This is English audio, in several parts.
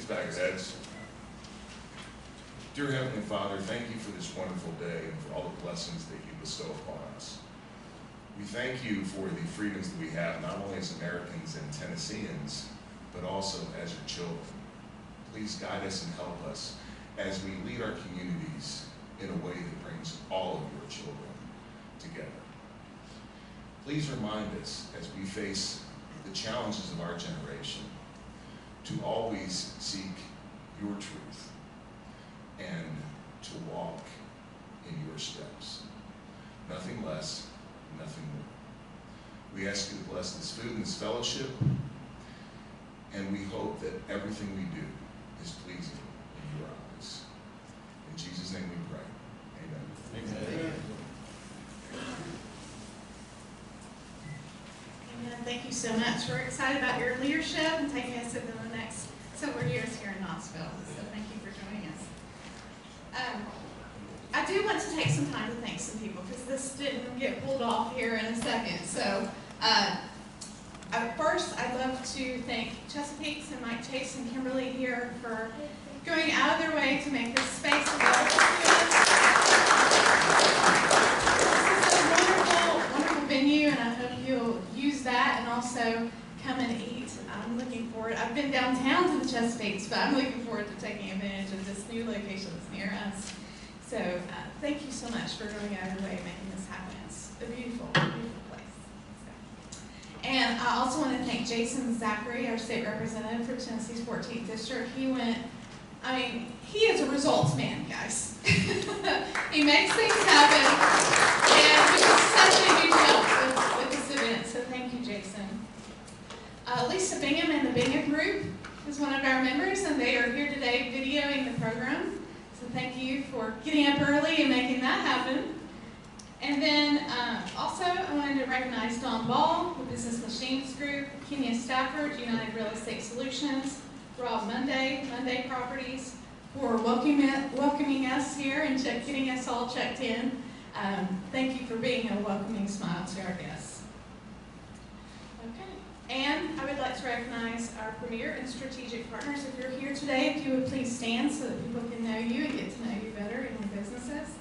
Please bow your heads. Dear Heavenly Father, thank you for this wonderful day and for all the blessings that you bestow upon us. We thank you for the freedoms that we have, not only as Americans and Tennesseans, but also as your children. Please guide us and help us as we lead our communities in a way that brings all of your children together. Please remind us as we face the challenges of our generation to always seek your truth and to walk in your steps. Nothing less, nothing more. We ask you to bless this food and this fellowship, and we hope that everything we do is pleasing in your eyes. In Jesus' name we pray. Amen. Amen. Amen. Thank you so much. We're excited about your leadership and taking us into the next several years here in Knoxville. So thank you for joining us. I do want to take some time to thank some people because this didn't get pulled off here in a second. So first, I'd love to thank Chesapeake and Mike Chase and Kimberly here for going out of their way to make this space available to us. This is a wonderful, wonderful venue, and I hope you'll use that and also come and eat. I'm looking forward. I've been downtown to the Chesapeakes, but I'm looking forward to taking advantage of this new location that's near us. So thank you so much for going out of your way and making this happen. It's a beautiful, beautiful place. So. And I also want to thank Jason Zachary, our state representative for Tennessee's 14th District. He is a results man, guys. He makes things happen, and he was such a huge help with this event, so thank you, Jason. Lisa Bingham and the Bingham Group is one of our members, and they are here today videoing the program. So thank you for getting up early and making that happen. And then also I wanted to recognize Don Ball, the Business Machines Group, Kenya Stafford, United Real Estate Solutions, Rob Monday Properties, for welcoming us here and getting us all checked in. Thank you for being a welcoming smile to our guests. Okay, and I would like to recognize our premier and strategic partners. If you're here today, if you would please stand so that people can know you and get to know you better in your businesses.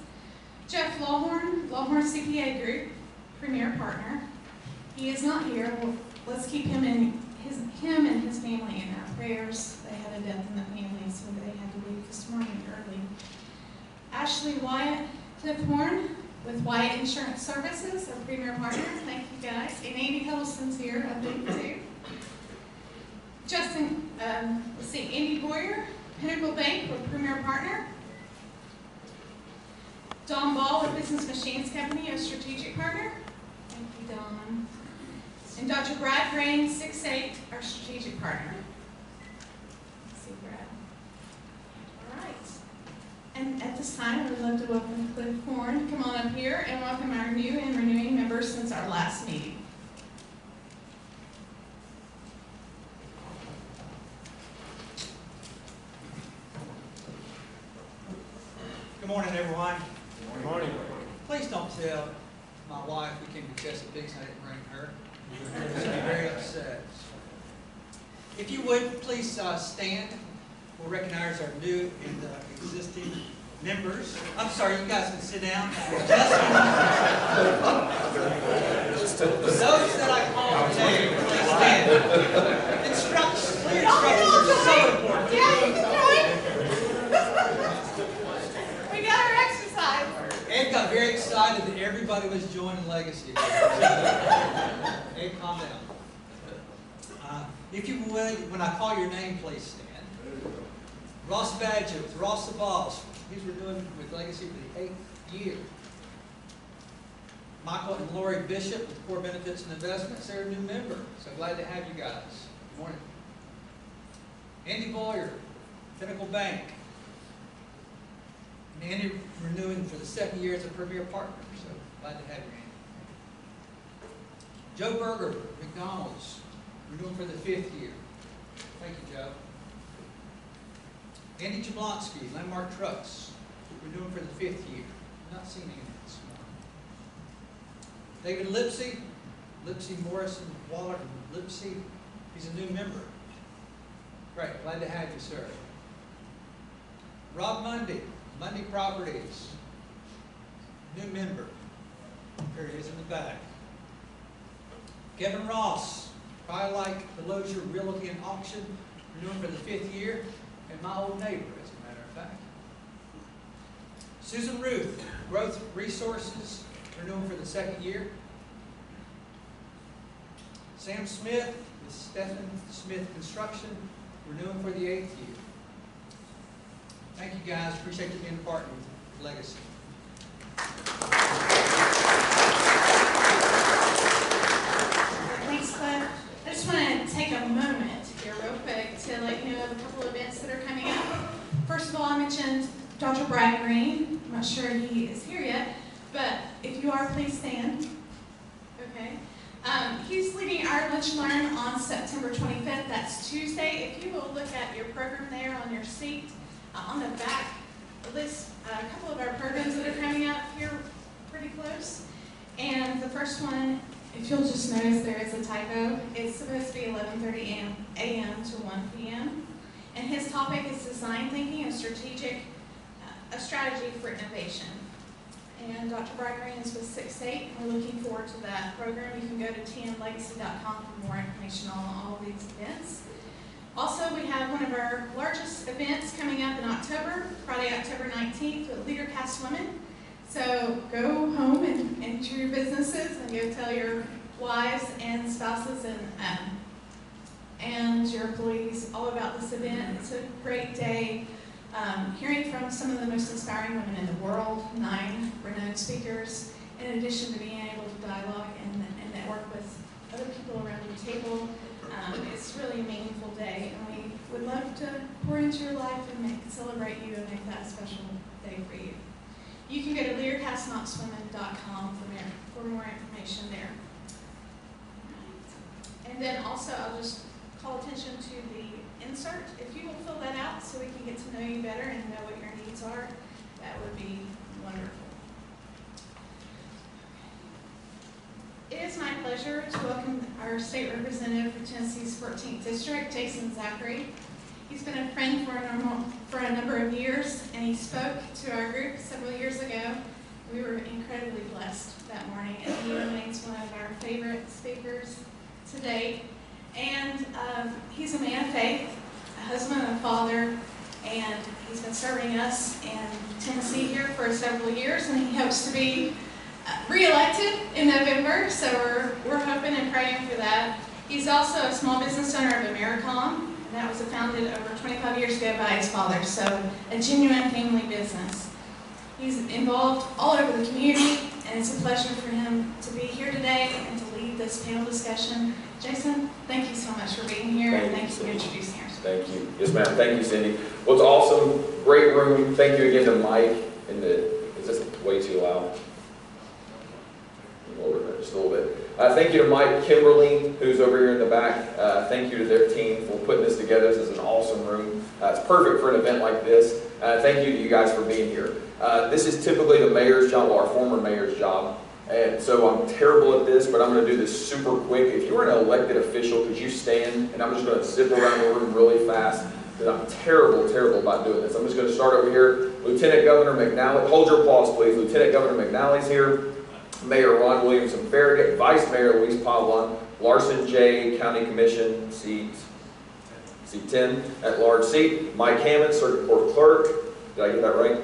Jeff Lawhorn, Lawhorn CPA Group, premier partner. He is not here. Well, let's keep him and his family in our prayers. They had a death in the family, so they had to leave this morning early. Ashley Wyatt Cliffhorn with Wyatt Insurance Services, our premier partner. Thank you guys. And Andy Huddleston's here, I think, too. Justin, let's see, Andy Boyer, Pinnacle Bank with premier partner. Don Ball with Business Machines Company, a strategic partner. Thank you, Don. And Dr. Brad Rain, 6'8", our strategic partner. Let's see, Brad. All right. And at this time, I would love to welcome Cliff Horn. Come on up here and welcome our new and renewing members since our last meeting. Good morning, everyone. Good morning. Please don't tell my wife we came to Chesapeake and I didn't bring her. She'll be very upset. If you would, please stand. We'll recognize our new and existing members. I'm sorry, you guys can sit down. Those that I call today, please stand. Clear instructions are so important. Yeah, you can join. We got our exercise. Ed got very excited that everybody was joining Legacy. Ed, calm down. If you would, when I call your name, please stand. Ross Badger with Ross the Boss. He's renewing with Legacy for the 8th year. Michael and Lori Bishop with Core Benefits and Investments. They're a new member. So glad to have you guys. Good morning. Andy Boyer, Pinnacle Bank. And Andy renewing for the 2nd year as a premier partner. So glad to have you, Andy. Joe Berger, McDonald's, renewing for the 5th year. Thank you, Joe. Andy Jablonski, Landmark Trucks, renewing for the 5th year. Not seen Andy this morning. David Lipsy, Morrison, Waller, and Lipsy. He's a new member. Great, glad to have you, sir. Rob Mundy, Mundy Properties, new member. There he is in the back. Kevin Ross, probably like the Lozier Realty and Auction, renewing for the 5th year, and my old neighbor, as a matter of fact. Susan Ruth, Growth Resources, renewing for the 2nd year. Sam Smith, with Stephen Smith Construction, renewing for the 8th year. Thank you guys, appreciate you being a partner with Legacy. Thanks, Cliff. I just want to take a moment here real quick to let you know of a couple of events that are coming up. First of all, I mentioned Dr. Brad Green. I'm not sure he is here yet, but if you are, please stand. Okay. He's leading our Lunch and Learn on September 25th. That's Tuesday. If you will look at your program there on your seat, on the back, list a couple of our programs that are coming up here pretty close. And the first one, if you'll just notice there is a typo. It's supposed to be 11:30 a.m. to 1 p.m. And his topic is design thinking and a strategy for innovation. And Dr. Brad Green is with 6-8. We're looking forward to that program. You can go to tnlegacy.com for more information on all of these events. Also, we have one of our largest events coming up in October, Friday, October 19th, with LeaderCast Women. So go home and to your businesses and go tell your wives and spouses and your employees all about this event. It's a great day. Hearing from some of the most inspiring women in the world, 9 renowned speakers, in addition to being able to dialogue and network with other people around your table. It's really a meaningful day, and we would love to pour into your life and celebrate you and make that a special day for you. You can go to leadercastnoxwomen.com for more information there. Right. And then also, I'll just call attention to the insert. If you will fill that out so we can get to know you better and know what your needs are, that would be wonderful. It is my pleasure to welcome our state representative for Tennessee's 14th District, Jason Zachary. He's been a friend for a number of years, and he spoke to our group several years ago. We were incredibly blessed that morning, and he remains one of our favorite speakers to date. And he's a man of faith, a husband and a father, and he's been serving us in Tennessee here for several years, and he hopes to be re-elected in November, so we're hoping and praying for that. He's also a small business owner of AmeriCom, and that was founded over 25 years ago by his father, so a genuine family business. He's involved all over the community, and it's a pleasure for him to be here today and to lead this panel discussion. Jason, thank you so much for being here, and thank you for introducing yourself. Thank you. Yes, ma'am. Thank you, Cindy. Well, it's awesome. Great room. Thank you again to Mike. Is this way too loud? Lower that just a little bit. Thank you to Mike Kimberly, who's over here in the back. Thank you to their team for putting this together. This is an awesome room. It's perfect for an event like this. Thank you to you guys for being here. This is typically the mayor's job, or our former mayor's job. And so I'm terrible at this, but I'm going to do this super quick. If you are an elected official, could you stand? And I'm just going to zip around the room really fast, because I'm terrible about doing this. I'm just going to start over here. Lieutenant Governor McNally. Hold your applause, please. Lieutenant Governor McNally's here. Mayor Ron Williamson Farragut, Vice Mayor Luis Pavlon, Larson J. County Commission, seat 10 at large seat. Mike Hammond, Circuit Court Clerk. Did I get that right?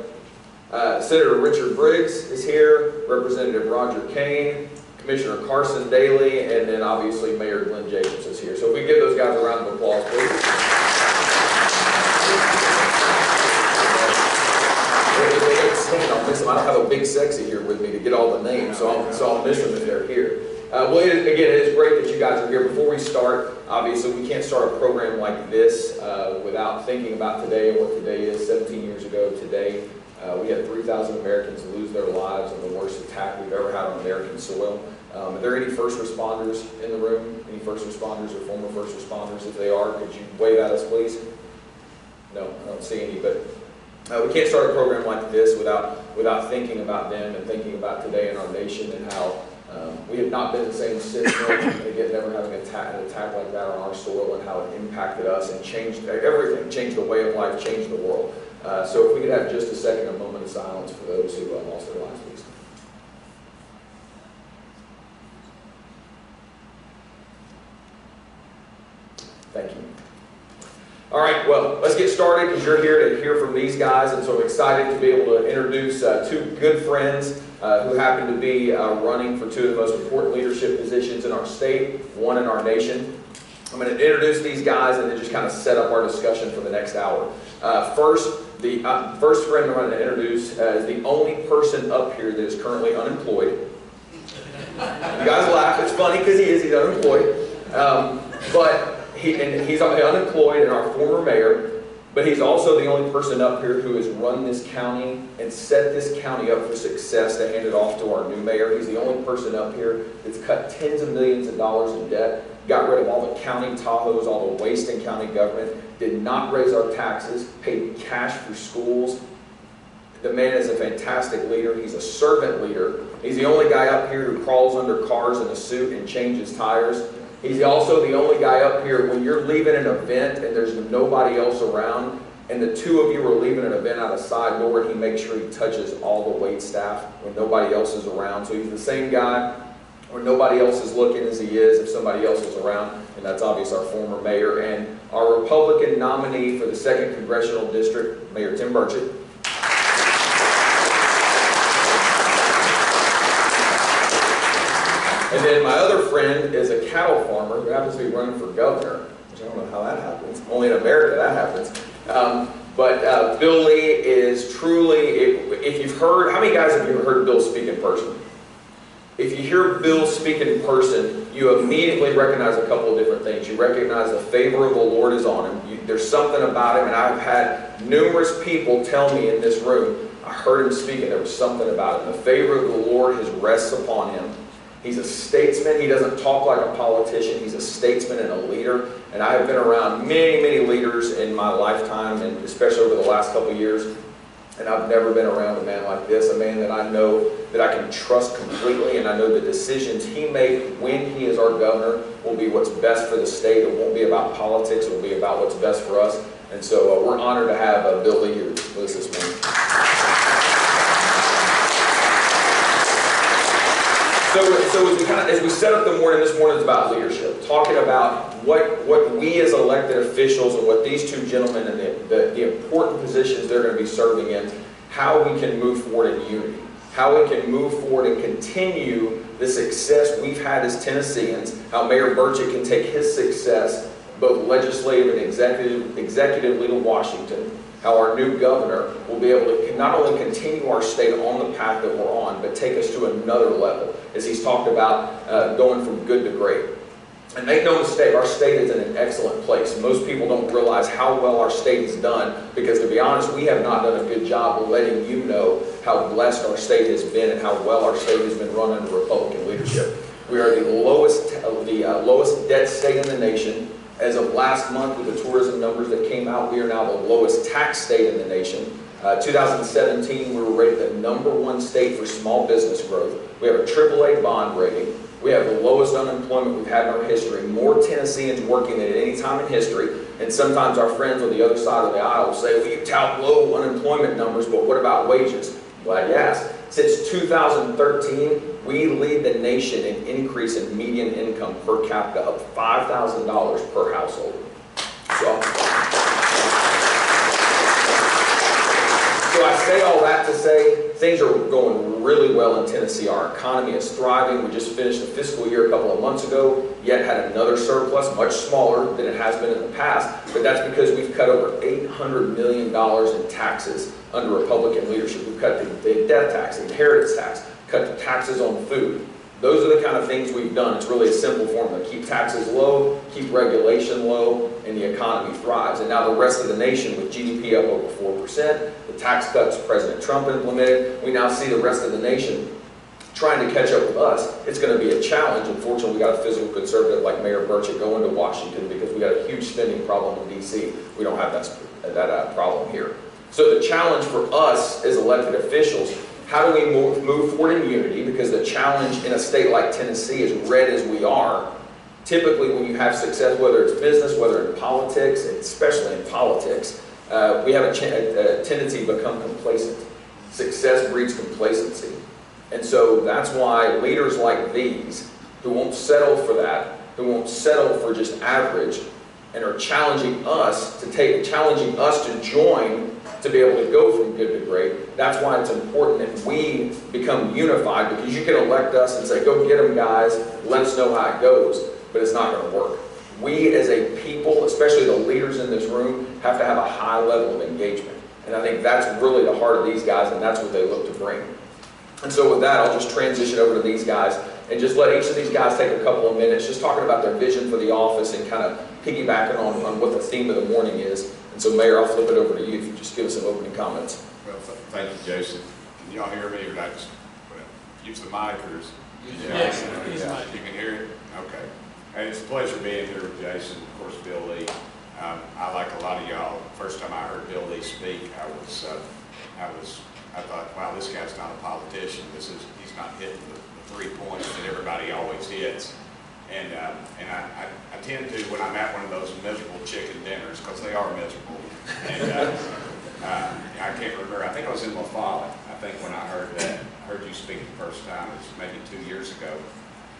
Senator Richard Briggs is here. Representative Roger Kane, Commissioner Carson Daly, and then obviously Mayor Glenn Jacobs is here. So if we give those guys a round of applause, please. I'll miss them. I don't have a big sexy here with me to get all the names, so I'll miss them if they're here. Well, again, it is great that you guys are here. Before we start, obviously, we can't start a program like this without thinking about today and what today is. 17 years ago today, we had 3,000 Americans lose their lives in the worst attack we've ever had on American soil. Are there any first responders in the room? Any first responders or former first responders? If they are, could you wave at us, please? No, I don't see any, but we can't start a program like this without thinking about them and thinking about today in our nation and how We had not been the same since then, and again, never having an attack like that on our soil and how it impacted us and changed everything, changed the way of life, changed the world. So if we could have just a second, a moment of silence for those who lost their lives, please. Thank you. All right, well, let's get started because you're here to hear from these guys, and so I'm excited to be able to introduce two good friends who happen to be running for two of the most important leadership positions in our state, one in our nation. I'm going to introduce these guys and then just kind of set up our discussion for the next hour. First, the first friend I'm going to introduce is the only person up here that is currently unemployed. You guys laugh, it's funny because he's unemployed. He's unemployed and our former mayor, but he's also the only person up here who has run this county and set this county up for success to hand it off to our new mayor. He's the only person up here that's cut tens of millions of dollars in debt, got rid of all the county Tahoes, all the waste in county government, did not raise our taxes, paid cash for schools. The man is a fantastic leader. He's a servant leader. He's the only guy up here who crawls under cars in a suit and changes tires. He's also the only guy up here when you're leaving an event and there's nobody else around and the two of you are leaving an event out a side door, he makes sure he touches all the wait staff when nobody else is around. So he's the same guy where nobody else is looking as he is if somebody else is around, and that's obviously our former mayor and our Republican nominee for the 2nd Congressional District, Mayor Tim Burchett. And then my other friend is a cattle farmer who happens to be running for governor, which I don't know how that happens. Only in America that happens. But Bill Lee is truly, if you've heard, how many guys have you ever heard Bill speak in person? If you hear Bill speak in person, you immediately recognize a couple of different things. You recognize the favor of the Lord is on him. There's something about him, and I've had numerous people tell me in this room, I heard him speak and there was something about him. The favor of the Lord has rests upon him. He's a statesman. He doesn't talk like a politician. He's a statesman and a leader. And I have been around many, many leaders in my lifetime, and especially over the last couple of years. And I've never been around a man like this, a man that I know that I can trust completely, and I know the decisions he makes when he is our governor will be what's best for the state. It won't be about politics. It will be about what's best for us. And so we're honored to have Bill Lee here with us this morning. So as we set up the morning, this morning is about leadership, talking about what we as elected officials and what these two gentlemen and the important positions they're going to be serving in, how we can move forward in unity, how we can move forward and continue the success we've had as Tennesseans, how Mayor Burchett can take his success, both legislative and executively to Washington, how our new governor will be able to not only continue our state on the path that we're on, but take us to another level, as he's talked about going from good to great. And make no mistake, our state is in an excellent place. Most people don't realize how well our state has done, because to be honest, we have not done a good job of letting you know how blessed our state has been and how well our state has been run under Republican leadership. We are the lowest debt state in the nation. As of last month, with the tourism numbers that came out, we are now the lowest tax state in the nation. 2017, we were rated the #1 state for small business growth. We have a AAA bond rating. We have the lowest unemployment we've had in our history. More Tennesseans working than at any time in history. And sometimes our friends on the other side of the aisle will say, well, you tout low unemployment numbers, but what about wages? Glad you asked. Since 2013, we lead the nation in increase in median income per capita of $5,000 per household. So I say all that to say things are going really well in Tennessee. Our economy is thriving. We just finished a fiscal year a couple of months ago, yet had another surplus, much smaller than it has been in the past. But that's because we've cut over $800 million in taxes under Republican leadership. We've cut the death tax, the inheritance tax, cut the taxes on food. Those are the kind of things we've done. It's really a simple formula. Keep taxes low, keep regulation low, and the economy thrives. And now the rest of the nation, with GDP up over 4%, the tax cuts President Trump implemented, we now see the rest of the nation trying to catch up with us. It's going to be a challenge. Unfortunately, we got a fiscal conservative like Mayor Burchett going to Washington because we got a huge spending problem in D.C. We don't have that problem here. So the challenge for us as elected officials, How do we move forward in unity? Because the challenge in a state like Tennessee, as red as we are, typically when you have success, whether it's business, whether in politics, especially in politics, we have a tendency to become complacent. Success breeds complacency. And so that's why leaders like these, who won't settle for that, who won't settle for just average, and are challenging us to join to be able to go from good to great. That's why it's important that we become unified, because you can elect us and say, go get them guys, let us know how it goes, but it's not going to work. We as a people, especially the leaders in this room, have to have a high level of engagement. And I think that's really the heart of these guys, and that's what they look to bring. And so with that, I'll just transition over to these guys and just let each of these guys take a couple of minutes just talking about their vision for the office and kind of piggybacking on what the theme of the morning is. And so, Mayor, I'll flip it over to you if you just give us some opening comments. Well, thank you, Jason. Can y'all hear me, or did I just use the mic, or is Yes. you can hear it? Okay. And it's a pleasure being here with Jason, of course, Bill Lee. I, like a lot of y'all, first time I heard Bill Lee speak, I thought, wow, this guy's not a politician. He's not hitting the 3 points that everybody always hits. And I tend to, when I'm at one of those miserable chicken dinners, because they are miserable, and I can't remember, I think I was in La Follette, I think, when I heard you speak the first time. It was maybe 2 years ago.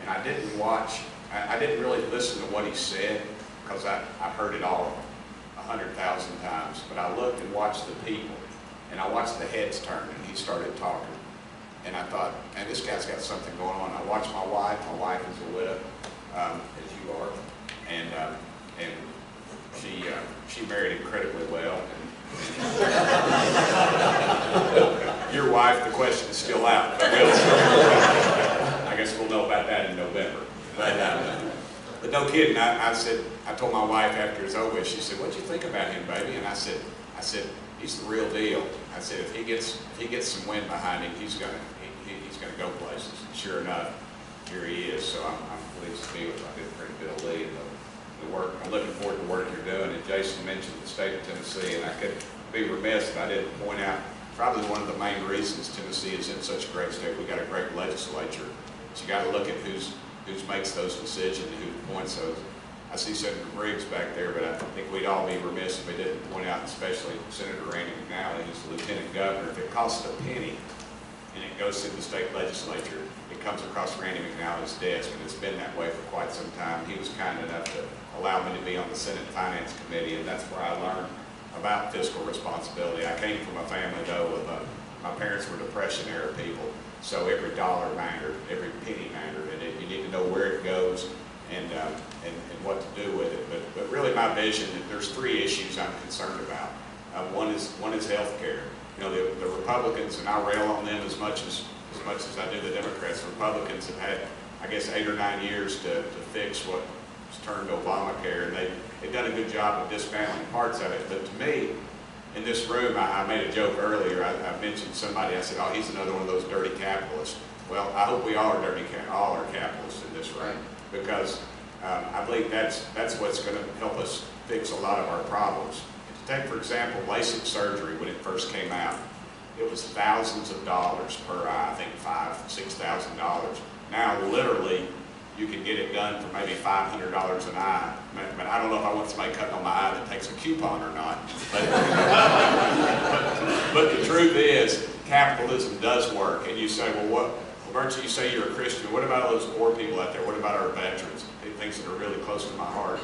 And I didn't really listen to what he said, because I heard it all 100,000 times. But I looked and watched the people, and I watched the heads turn, and he started talking. And I thought, man, this guy's got something going on. I watched my wife. My wife is a widow, as you are, and she married incredibly well. Your wife, the question is still out, but I guess we'll know about that in November. But no kidding, I told my wife after it's over, she said, "What'd you think about him, baby?" And I said, he's the real deal. I said, if he gets some wind behind him, he's gonna go places. And sure enough, here he is. So I'm pleased to be with my good friend Bill Lee and the work. I'm looking forward to the work you're doing. And Jason mentioned the state of Tennessee, and I could be remiss if I didn't point out probably one of the main reasons Tennessee is in such a great state. We got a great legislature. So you got to look at who makes those decisions, who points those. I see Senator Briggs back there, but I think we'd all be remiss if we didn't point out, especially Senator Randy McNally, who's the Lieutenant Governor. If it costs a penny and it goes through the state legislature, it comes across Randy McNally's desk, and it's been that way for quite some time. He was kind enough to allow me to be on the Senate Finance Committee, and that's where I learned about fiscal responsibility. I came from a family, though, my parents were Depression-era people, so every dollar mattered, every penny mattered, and you need to know where it goes and what to do with it. But really, my vision, there's 3 issues I'm concerned about. One is health care. You know, the Republicans, and I rail on them as much as I do the Democrats. The Republicans have had, I guess, 8 or 9 years to fix what was turned Obamacare, and they've done a good job of dismantling parts of it. But to me, in this room, I made a joke earlier. I mentioned somebody. I said, "Oh, he's another one of those dirty capitalists." Well, I hope we all are all are capitalists in this room, because I believe that's what's going to help us fix a lot of our problems. To take, for example, LASIK surgery, when it first came out, it was thousands of dollars per eye. I think $5,000 to $6,000. Now, literally, you can get it done for maybe $500 an eye. But I don't know if I want somebody cutting on my eye that takes a coupon or not. But the truth is, capitalism does work. And you say, well, Burchett, you say you're a Christian. What about all those poor people out there? What about our veterans? Things that are really close to my heart.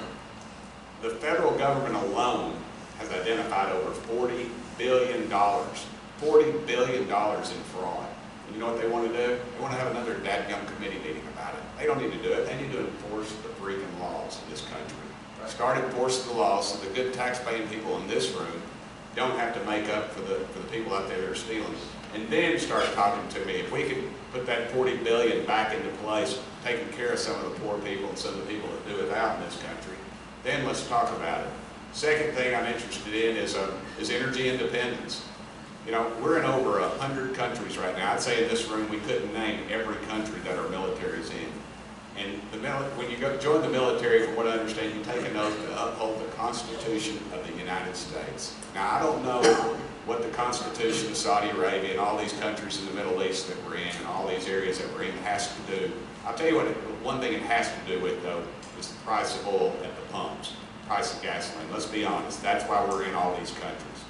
The federal government alone has identified over $40 billion. $40 billion in fraud. And you know what they want to do? They want to have another dadgum committee meeting about it. They don't need to do it. They need to enforce the freaking laws in this country. Right. Start enforcing the laws so the good tax-paying people in this room don't have to make up for the people out there that are stealing. And then start talking to me. If we could put that $40 billion back into place, taking care of some of the poor people and some of the people that do without in this country, then let's talk about it. Second thing I'm interested in is energy independence. You know, we're in over 100 countries right now. I'd say in this room we couldn't name every country that our military is in. And when you join the military, from what I understand, you take an oath to uphold the Constitution of the United States. Now, I don't know what the Constitution of Saudi Arabia and all these countries in the Middle East that we're in and all these areas that we're in has to do. I'll tell you what, one thing it has to do with, though, is the price of oil at the pumps, the price of gasoline. Let's be honest, that's why we're in all these countries.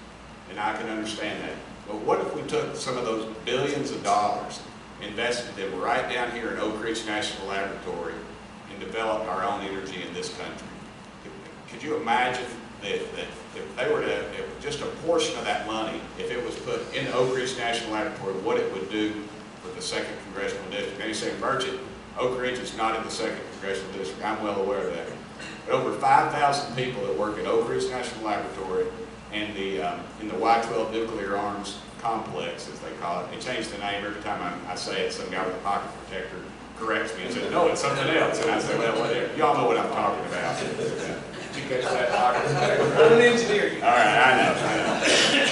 And I can understand that. But what if we took some of those billions of dollars, invested them right down here in Oak Ridge National Laboratory, and developed our own energy in this country? Could you imagine that if they were to, if just a portion of that money, if it was put in Oak Ridge National Laboratory, what it would do for the 2nd Congressional District? Now you say, Burchett, Oak Ridge is not in the 2nd Congressional District. I'm well aware of that. But over 5,000 people that work at Oak Ridge National Laboratory and in the Y-12 nuclear arms complex, as they call it. They change the name every time I say it. Some guy with a pocket protector corrects me and says, no, it's something else. And I say, well, whatever. Y'all know what I'm talking about. Did you catch that, pocket protector? I'm an engineer. All right, I know.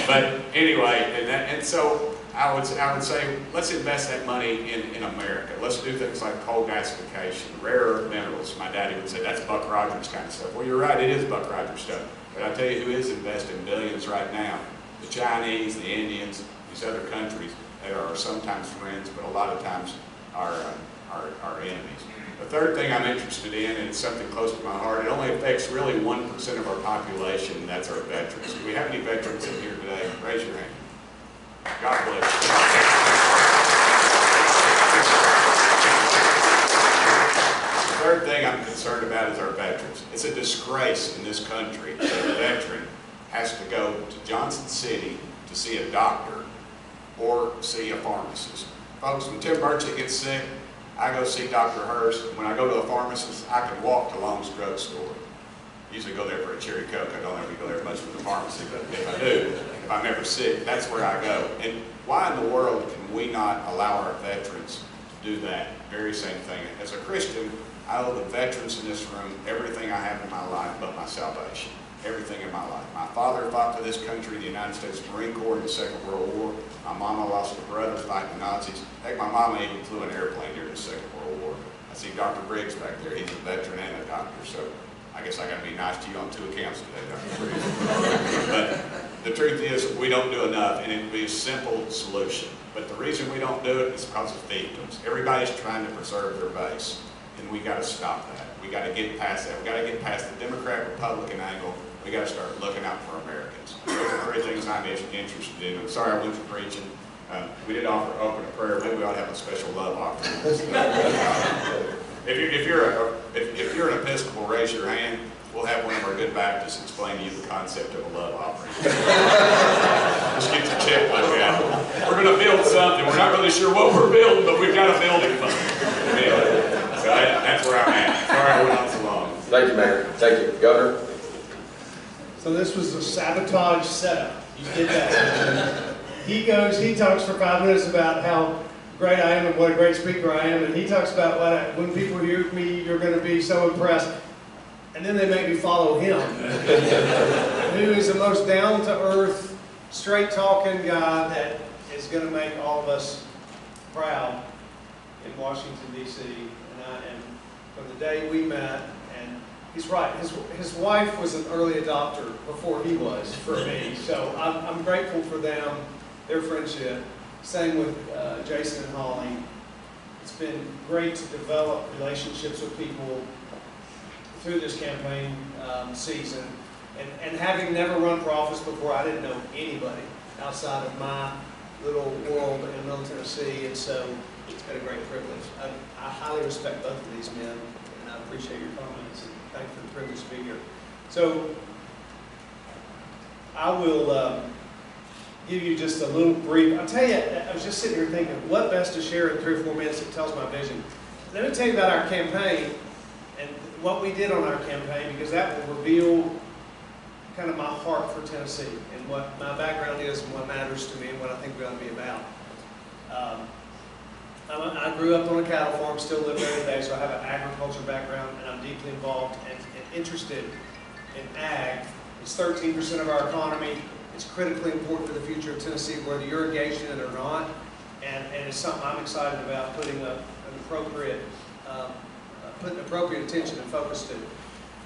But anyway, and so I would say, let's invest that money in America. Let's do things like coal gasification, rare earth minerals. My daddy would say, that's Buck Rogers kind of stuff. Well, you're right, it is Buck Rogers stuff. But I tell you who is investing billions right now. The Chinese, the Indians, these other countries that are sometimes friends, but a lot of times are enemies. The third thing I'm interested in, and it's something close to my heart, it only affects really 1% of our population, and that's our veterans. Do we have any veterans in here today? Raise your hand. God bless you. The third thing I'm concerned about is our veterans. It's a disgrace in this country that a veteran has to go to Johnson City to see a doctor or see a pharmacist. Folks, when Tim Burchett gets sick, I go see Dr. Hurst. When I go to a pharmacist, I can walk to Long's Drug Store. Usually go there for a cherry Coke. I don't ever go there much for the pharmacy, but if I do, if I'm ever sick, that's where I go. And why in the world can we not allow our veterans to do that very same thing? As a Christian, I owe the veterans in this room everything I have in my life but my salvation. Everything in my life. My father fought for this country, the United States Marine Corps in the Second World War. My mama lost her brother fighting the Nazis. Heck, my mama even flew an airplane during the Second World War. I see Dr. Briggs back there. He's a veteran and a doctor, so I guess I got to be nice to you on 2 accounts today, Dr. Briggs. But the truth is, we don't do enough, and it would be a simple solution. But the reason we don't do it is because of fiefdoms. Everybody's trying to preserve their base, and we got to stop that. We got to get past that. We got to get past the Democrat-Republican angle. We got to start looking out for Americans. Those are 3 things I'm interested in. I'm sorry I went to preaching. We did open a prayer. Maybe we ought to have a special love offering. If you're an Episcopal, raise your hand. We'll have one of our good Baptists explain to you the concept of a love offering. Just get your checkbook out. We're going to build something. We're not really sure what we're building, but we've got a building fund. So that's where I'm at. Sorry I went on so long. Thank you, Mayor. Thank you. Governor? So this was a sabotage setup. You did that. He talks for 5 minutes about how great I am and what a great speaker I am, and he talks about when people hear me, you're going to be so impressed. And then they make me follow him, who is the most down-to-earth, straight-talking guy that is going to make all of us proud in Washington, D.C. And from the day we met, and he's right, his wife was an early adopter before he was for me. So I'm grateful for them, their friendship. Same with Jason and Holly. It's been great to develop relationships with people through this campaign season. And having never run for office before, I didn't know anybody outside of my little world in Middle Tennessee, and so it's been a great privilege. I highly respect both of these men, and I appreciate your comments, and thank you for the privilege to be here. So I will give you just a little brief. I'll tell you, I was just sitting here thinking, what best to share in 3 or 4 minutes that tells my vision. Let me tell you about our campaign and what we did on our campaign, because that will reveal kind of my heart for Tennessee and what my background is and what matters to me and what I think we ought to be about. I grew up on a cattle farm, still live there today, so I have an agriculture background, and I'm deeply involved and interested in ag. It's 13% of our economy. It's critically important to the future of Tennessee, whether you're engaged in it or not, and it's something I'm excited about, putting an appropriate putting appropriate attention and focus to.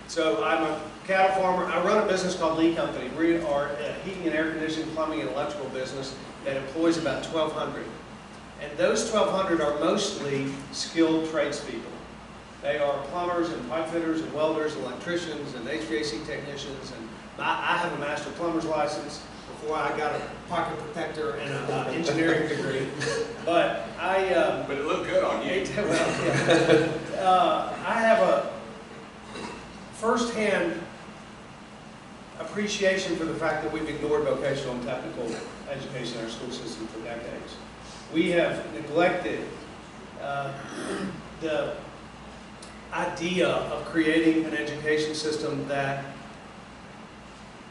So I'm a cattle farmer. I run a business called Lee Company. We are a heating and air conditioning, plumbing, and electrical business that employs about 1,200. And those 1,200 are mostly skilled tradespeople. They are plumbers and pipe fitters and welders, electricians and HVAC technicians. And I have a master plumber's license before I got a pocket protector and an engineering degree. But But it looked good on you. well, yeah. I have a first-hand appreciation for the fact that we've ignored vocational and technical education in our school system for decades. We have neglected the idea of creating an education system that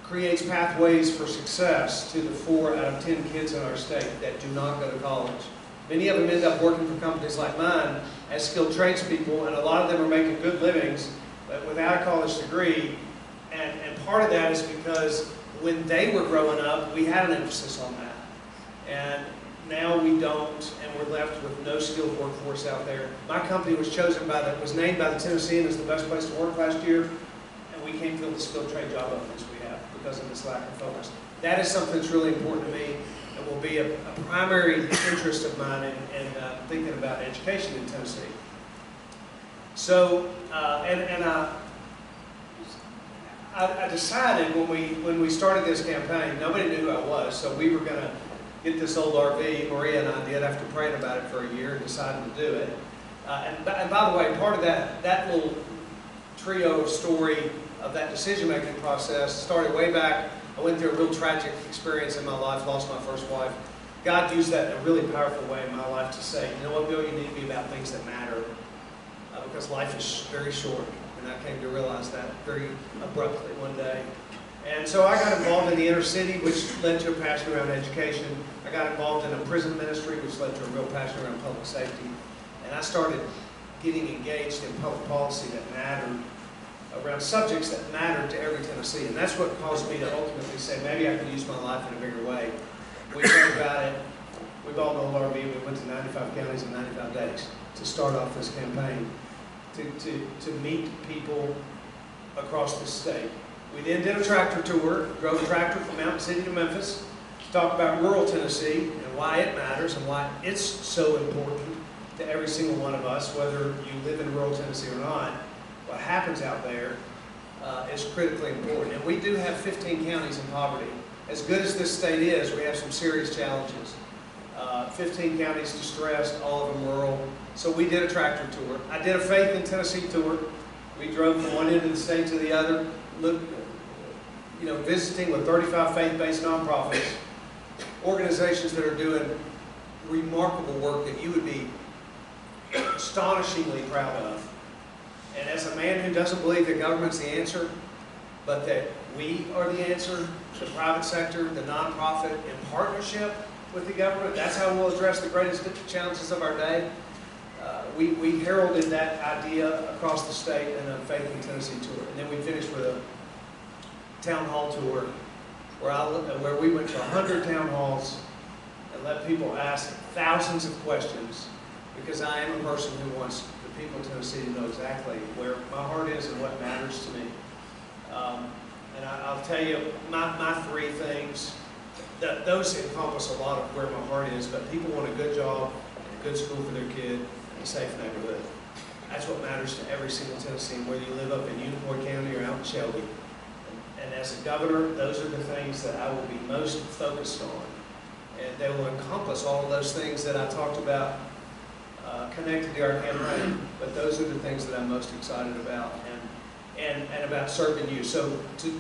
creates pathways for success to the 4 out of 10 kids in our state that do not go to college. Many of them end up working for companies like mine as skilled tradespeople, and a lot of them are making good livings, but without a college degree. And part of that is because when they were growing up, we had an emphasis on that. And now we don't, and we're left with no skilled workforce out there. My company was named by the Tennessean as the best place to work last year, and we can't fill the skilled trade job openings we have because of this lack of focus. That is something that's really important to me and will be a primary interest of mine in thinking about education in Tennessee. So, I decided when we started this campaign, nobody knew who I was, so we were going to get this old RV, Maria and I did, after praying about it for a year and decided to do it. And by the way, part of that little trio of story of that decision-making process started way back. I went through a real tragic experience in my life, lost my first wife. God used that in a really powerful way in my life to say, you know what, Bill, you need to be about things that matter because life is very short. And I came to realize that very abruptly one day. And so I got involved in the inner city, which led to a passion around education. I got involved in a prison ministry, which led to a real passion around public safety. And I started getting engaged in public policy that mattered, around subjects that mattered to every Tennessean. And that's what caused me to ultimately say, maybe I could use my life in a bigger way. We prayed about it. We bought an old RV. We went to 95 counties in 95 days to start off this campaign, to meet people across the state. We then did a tractor tour, drove a tractor from Mountain City to Memphis to talk about rural Tennessee and why it matters and why it's so important to every single one of us, whether you live in rural Tennessee or not. What happens out there is critically important. And we do have 15 counties in poverty. As good as this state is, we have some serious challenges. 15 counties distressed, all of them rural. So we did a tractor tour. I did a Faith in Tennessee tour. We drove from one end of the state to the other, visiting with 35 faith-based nonprofits, organizations that are doing remarkable work that you would be astonishingly proud of. And as a man who doesn't believe that government's the answer, but that we are the answer, the private sector, the nonprofit, in partnership with the government, that's how we'll address the greatest challenges of our day. We heralded that idea across the state in a Faith in Tennessee tour. And then we finished with a town hall tour where we went to 100 town halls and let people ask thousands of questions, because I am a person who wants the people of Tennessee to know exactly where my heart is and what matters to me. And I'll tell you my 3 things. Those encompass a lot of where my heart is, but people want a good job, a good school for their kid, and a safe neighborhood. That's what matters to every single Tennessean, whether you live up in Unicoi County or out in Shelby. And as a governor, those are the things that I will be most focused on. And they will encompass all of those things that I talked about connected to our campaign, but those are the things that I'm most excited about and about serving you. So to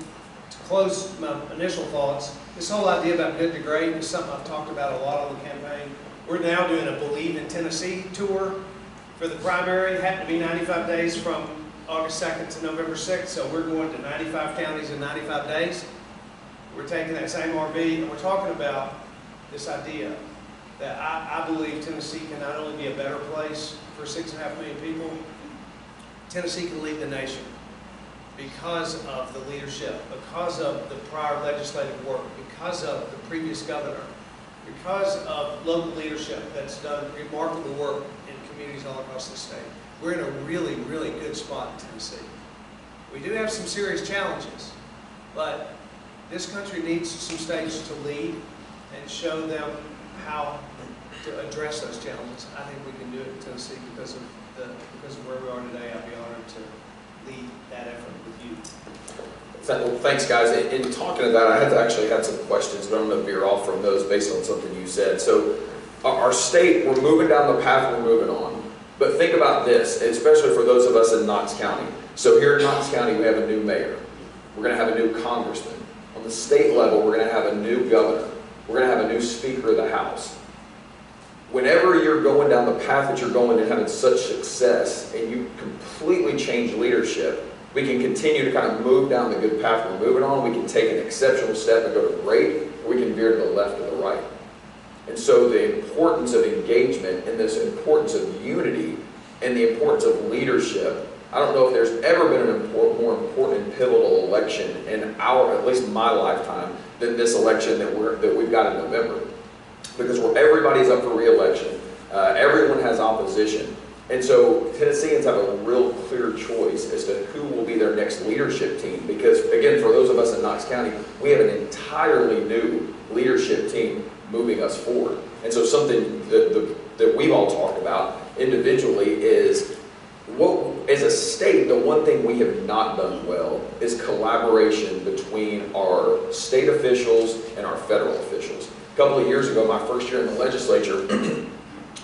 close my initial thoughts, this whole idea about good to great is something I've talked about a lot on the campaign. We're now doing a Believe in Tennessee tour for the primary. It happened to be 95 days from August 2nd to November 6th, so we're going to 95 counties in 95 days. We're taking that same RV and we're talking about this idea that I believe Tennessee can not only be a better place for 6.5 million people, Tennessee can lead the nation because of the leadership, because of the prior legislative work, because of the previous governor, because of local leadership that's done remarkable work in communities all across the state. we're in a really, really good spot in Tennessee. We do have some serious challenges, but this country needs some states to lead and show them how to address those challenges. I think we can do it in Tennessee because of where we are today. I'd be honored to lead that effort with you. Well, thanks, guys. In talking to that, I actually had some questions, but I'm going to veer off from those based on something you said. So our state, we're moving down the path we're moving on. But think about this, especially for those of us in Knox County. So here in Knox County, we have a new mayor. We're going to have a new congressman. On the state level, we're going to have a new governor. We're going to have a new Speaker of the House. Whenever you're going down the path that you're going and having such success, and you completely change leadership, we can continue to kind of move down the good path we're moving on. We can take an exceptional step and go to great, or we can veer to the left or the right. And so the importance of engagement and this importance of unity and the importance of leadership, I don't know if there's ever been a more important and pivotal election in at least my lifetime, than this election that we've got in November. Because where everybody's up for re-election, everyone has opposition. And so Tennesseans have a real clear choice as to who will be their next leadership team. Because again, for those of us in Knox County, we have an entirely new leadership team moving us forward. And so something that we've all talked about individually is, as a state, the one thing we have not done well is collaboration between our state officials and our federal officials. A couple of years ago, my first year in the legislature,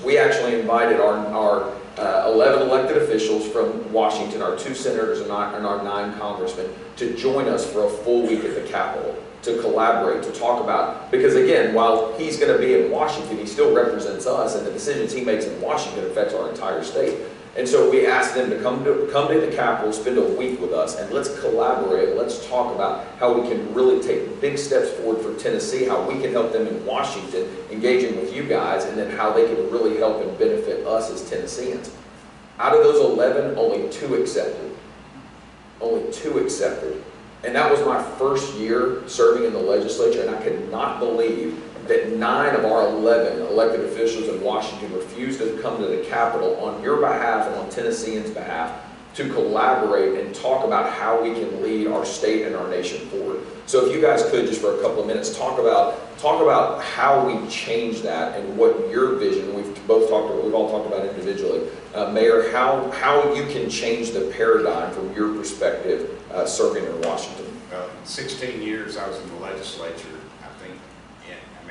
we actually invited our 11 elected officials from Washington, our 2 senators and our 9 congressmen, to join us for a full week at the Capitol to collaborate, to talk about, because again, while he's going to be in Washington, he still represents us, and the decisions he makes in Washington affects our entire state. And so we asked them to come to the Capitol, spend a week with us, and let's collaborate. Let's talk about how we can really take big steps forward for Tennessee, how we can help them in Washington, engaging with you guys, and then how they can really help and benefit us as Tennesseans. Out of those 11, only 2 accepted. Only 2 accepted. And that was my first year serving in the legislature, and I could not believe that 9 of our 11 elected officials in Washington refused to come to the Capitol on your behalf and on Tennesseans' behalf to collaborate and talk about how we can lead our state and our nation forward. So if you guys could, just for a couple of minutes, talk about how we change that and what your vision, we've all talked about individually. Mayor, how you can change the paradigm from your perspective serving in Washington. Well, in 16 years I was in the legislature,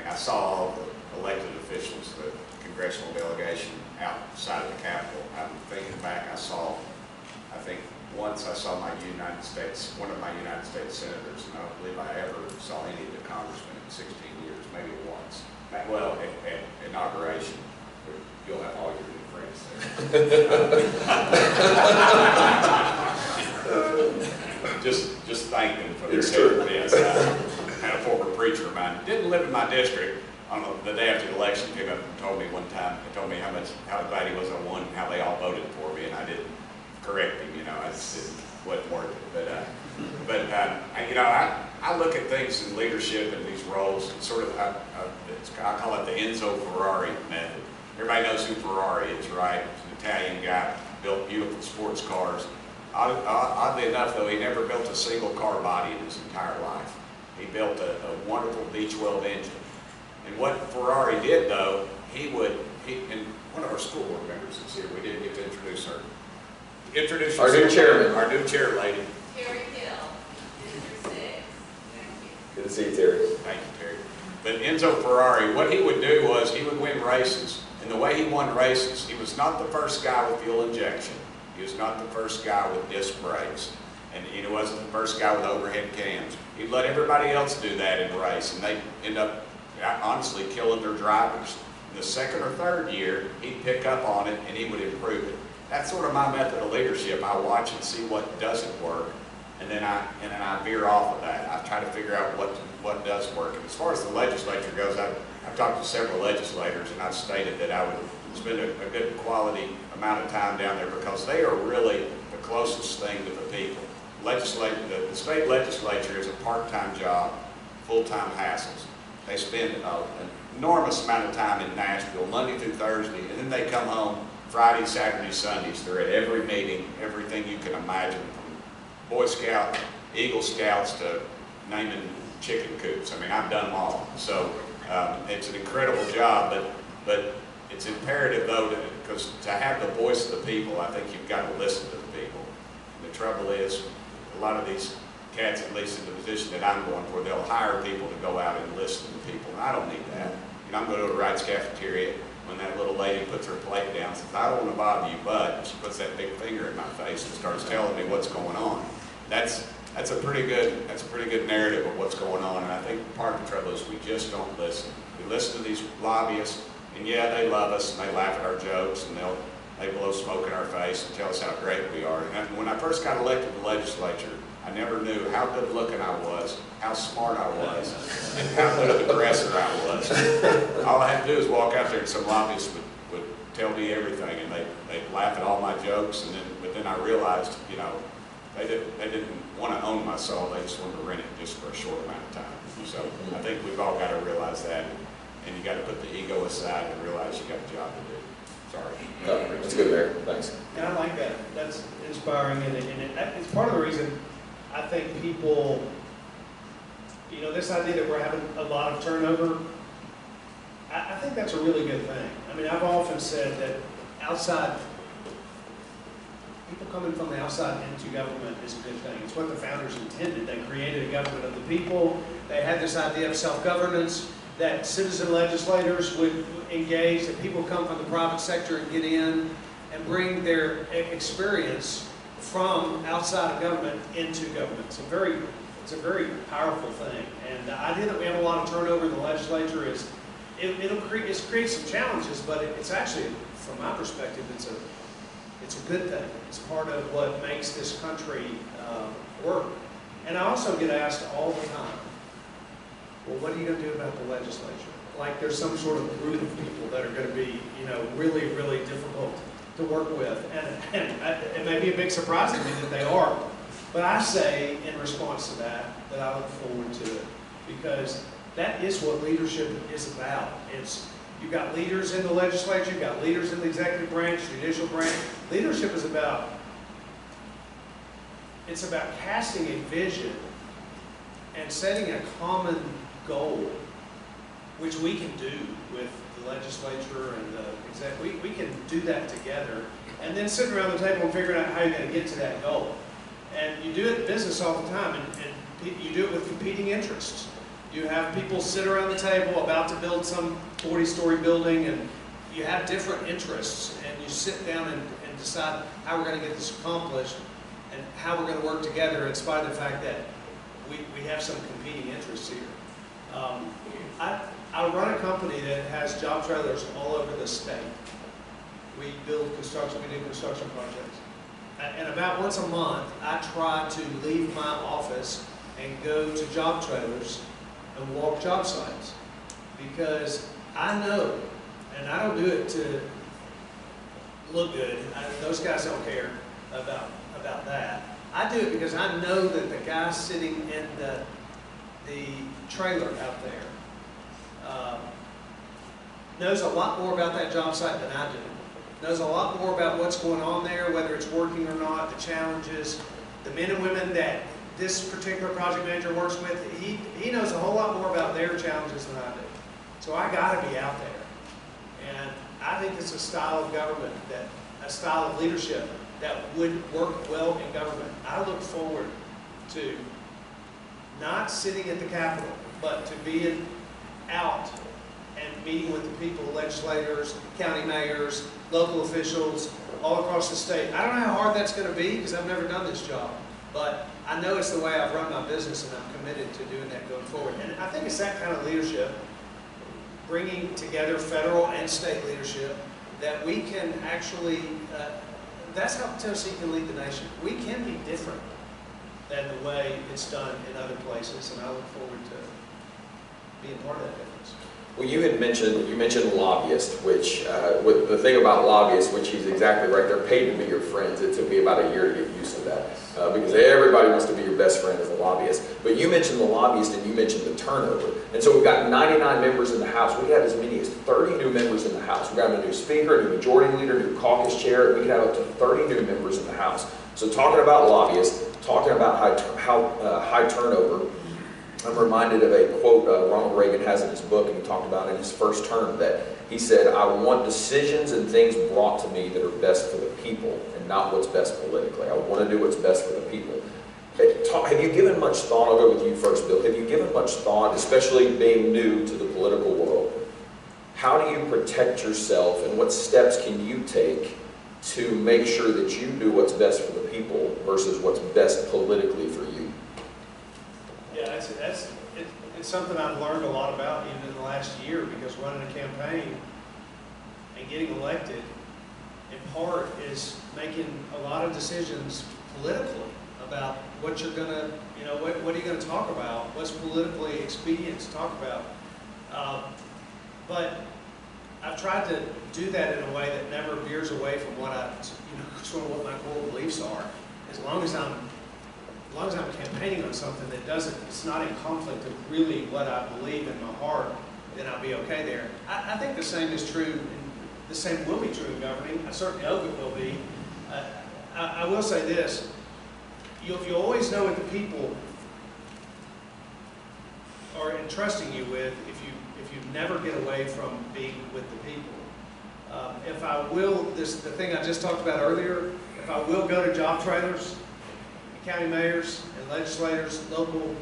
I saw all the elected officials, the congressional delegation outside of the Capitol. I'm thinking back, I think once I saw one of my United States senators, and I don't believe I ever saw any of the congressmen in 16 years, maybe once. Well, at inauguration, you'll have all your new friends there. Just thank them for their service. Yes, I had a former preacher of mine, didn't live in my district, on the day after the election, came up and told me one time, he told me how glad he was I won, and how they all voted for me, and I didn't correct him, I just wasn't worth it. I look at things in leadership and these roles, sort of, I call it the Enzo Ferrari method. Everybody knows who Ferrari is, right? He's an Italian guy, built beautiful sports cars. Oddly enough, though, he never built a single car body in his entire life. He built a wonderful V12 engine. And what Ferrari did, though, and one of our school board members is here. We didn't get to introduce her. Our new chairman. Our new chair lady. Terry Hill, District 6. Thank you. Good to see you, Terry. Thank you, Terry. But Enzo Ferrari, what he would do was he would win races. And the way he won races, he was not the first guy with fuel injection. He was not the first guy with disc brakes. And he wasn't the first guy with overhead cams. He'd let everybody else do that in a race, and they'd end up honestly killing their drivers. In the second or third year, he'd pick up on it and he would improve it. That's sort of my method of leadership. I watch and see what doesn't work, and then I veer off of that. I try to figure out what does work. And as far as the legislature goes, I've talked to several legislators, and I've stated that I would spend a good quality amount of time down there, because they are really the closest thing to the people. The state legislature is a part-time job, full-time hassles. They spend an enormous amount of time in Nashville, Monday through Thursday, and then they come home Fridays, Saturdays, Sundays. They're at every meeting, everything you can imagine, from Boy Scout, Eagle Scouts to naming chicken coops. I mean, I've done them all. So it's an incredible job, but it's imperative though, because to have the voice of the people, I think you've got to listen to the people. And the trouble is, a lot of these cats, at least in the position that I'm going for, they'll hire people to go out and listen to people. And I don't need that. You know, I'm going to the Wright's cafeteria when that little lady puts her plate down and says, I don't want to bother you, but she puts that big finger in my face and starts telling me what's going on. That's a pretty good narrative of what's going on. And I think part of the trouble is we just don't listen. We listen to these lobbyists, and yeah, they love us and they laugh at our jokes and they blow smoke in our face and tell us how great we are. And when I first got elected to the legislature, I never knew how good looking I was, how smart I was, and how good of a dresser I was. All I had to do is walk out there and some lobbyists would tell me everything, and they'd laugh at all my jokes, but then I realized, you know, they didn't want to own my soul, they just wanted to rent it just for a short amount of time. So I think we've all got to realize that, and you got to put the ego aside and realize you got a job to do. Sorry. No, that's good there. Thanks. And I like that. That's inspiring, and it's part of the reason I think people, you know, this idea that we're having a lot of turnover, I think that's a really good thing. I mean, I've often said that people coming from the outside into government is a good thing. It's what the founders intended. They created a government of the people. They had this idea of self-governance, that citizen legislators would engage, that people come from the private sector and get in and bring their experience from outside of government into government. It's a very powerful thing. And the idea that we have a lot of turnover in the legislature is, it'll create some challenges, but it's actually, from my perspective, it's a good thing. It's part of what makes this country work. And I also get asked all the time, well, what are you going to do about the legislature? Like there's some sort of group of people that are going to be, you know, really, really difficult to work with. And it may be a big surprise to me that they are. But I say in response to that I look forward to it. Because that is what leadership is about. You've got leaders in the legislature, you've got leaders in the executive branch, judicial branch. Leadership is about casting a vision and setting a common goal, which we can do with the legislature and the executive. We can do that together, and then sitting around the table and figuring out how you're going to get to that goal. And you do it in business all the time, and you do it with competing interests. You have people sit around the table about to build some 40-story building, and you have different interests, and you sit down and decide how we're going to get this accomplished and how we're going to work together in spite of the fact that we have some competing interests here. I run a company that has job trailers all over the state. We do construction projects. And about once a month, I try to leave my office and go to job trailers and walk job sites. Because I know, and I don't do it to look good, those guys don't care about that. I do it because I know that the guy sitting in the trailer out there knows a lot more about that job site than I do. Knows a lot more about what's going on there, whether it's working or not, the challenges, the men and women that this particular project manager works with. He knows a whole lot more about their challenges than I do. So I got to be out there. And I think it's a style of government, a style of leadership that would work well in government. I look forward to not sitting at the Capitol, but to being out and meeting with the people, legislators, county mayors, local officials, all across the state. I don't know how hard that's going to be because I've never done this job, but I know it's the way I've run my business, and I'm committed to doing that going forward. And I think it's that kind of leadership, bringing together federal and state leadership, that we can actually, that's how Tennessee can lead the nation. We can be different than the way it's done in other places, and I look forward to being part of that difference. Well, you mentioned lobbyists, which, with the thing about lobbyists, which he's exactly right, they're paid to be your friends. It took me about a year to get used to that, because everybody wants to be your best friend as a lobbyist. But you mentioned the lobbyist and you mentioned the turnover. And so we've got 99 members in the House. We could have as many as 30 new members in the House. We've got a new speaker, a new majority leader, a new caucus chair, and we could have up to 30 new members in the House. So talking about lobbyists, talking about high turnover, I'm reminded of a quote Ronald Reagan has in his book, and he talked about in his first term that he said, "I want decisions and things brought to me that are best for the people and not what's best politically. I want to do what's best for the people." Have you given much thought, I'll go with you first, Bill, have you given much thought, especially being new to the political world, how do you protect yourself and what steps can you take to make sure that you do what's best for the people versus what's best politically for you? Yeah, it's something I've learned a lot about even in the last year, because running a campaign and getting elected in part is making a lot of decisions politically about what you're gonna, what are you gonna talk about, what's politically expedient to talk about. But I've tried to do that in a way that never veers away from what sort of what my core beliefs are. As long as I'm campaigning on something that it's not in conflict of really what I believe in my heart, then I'll be okay there. I think the same is true, the same will be true in governing. I certainly hope it will be. I will say this, you always know what the people are entrusting you with if you never get away from being with the people. If I will, the thing I just talked about earlier, if I will go to job trailers, county mayors and legislators, local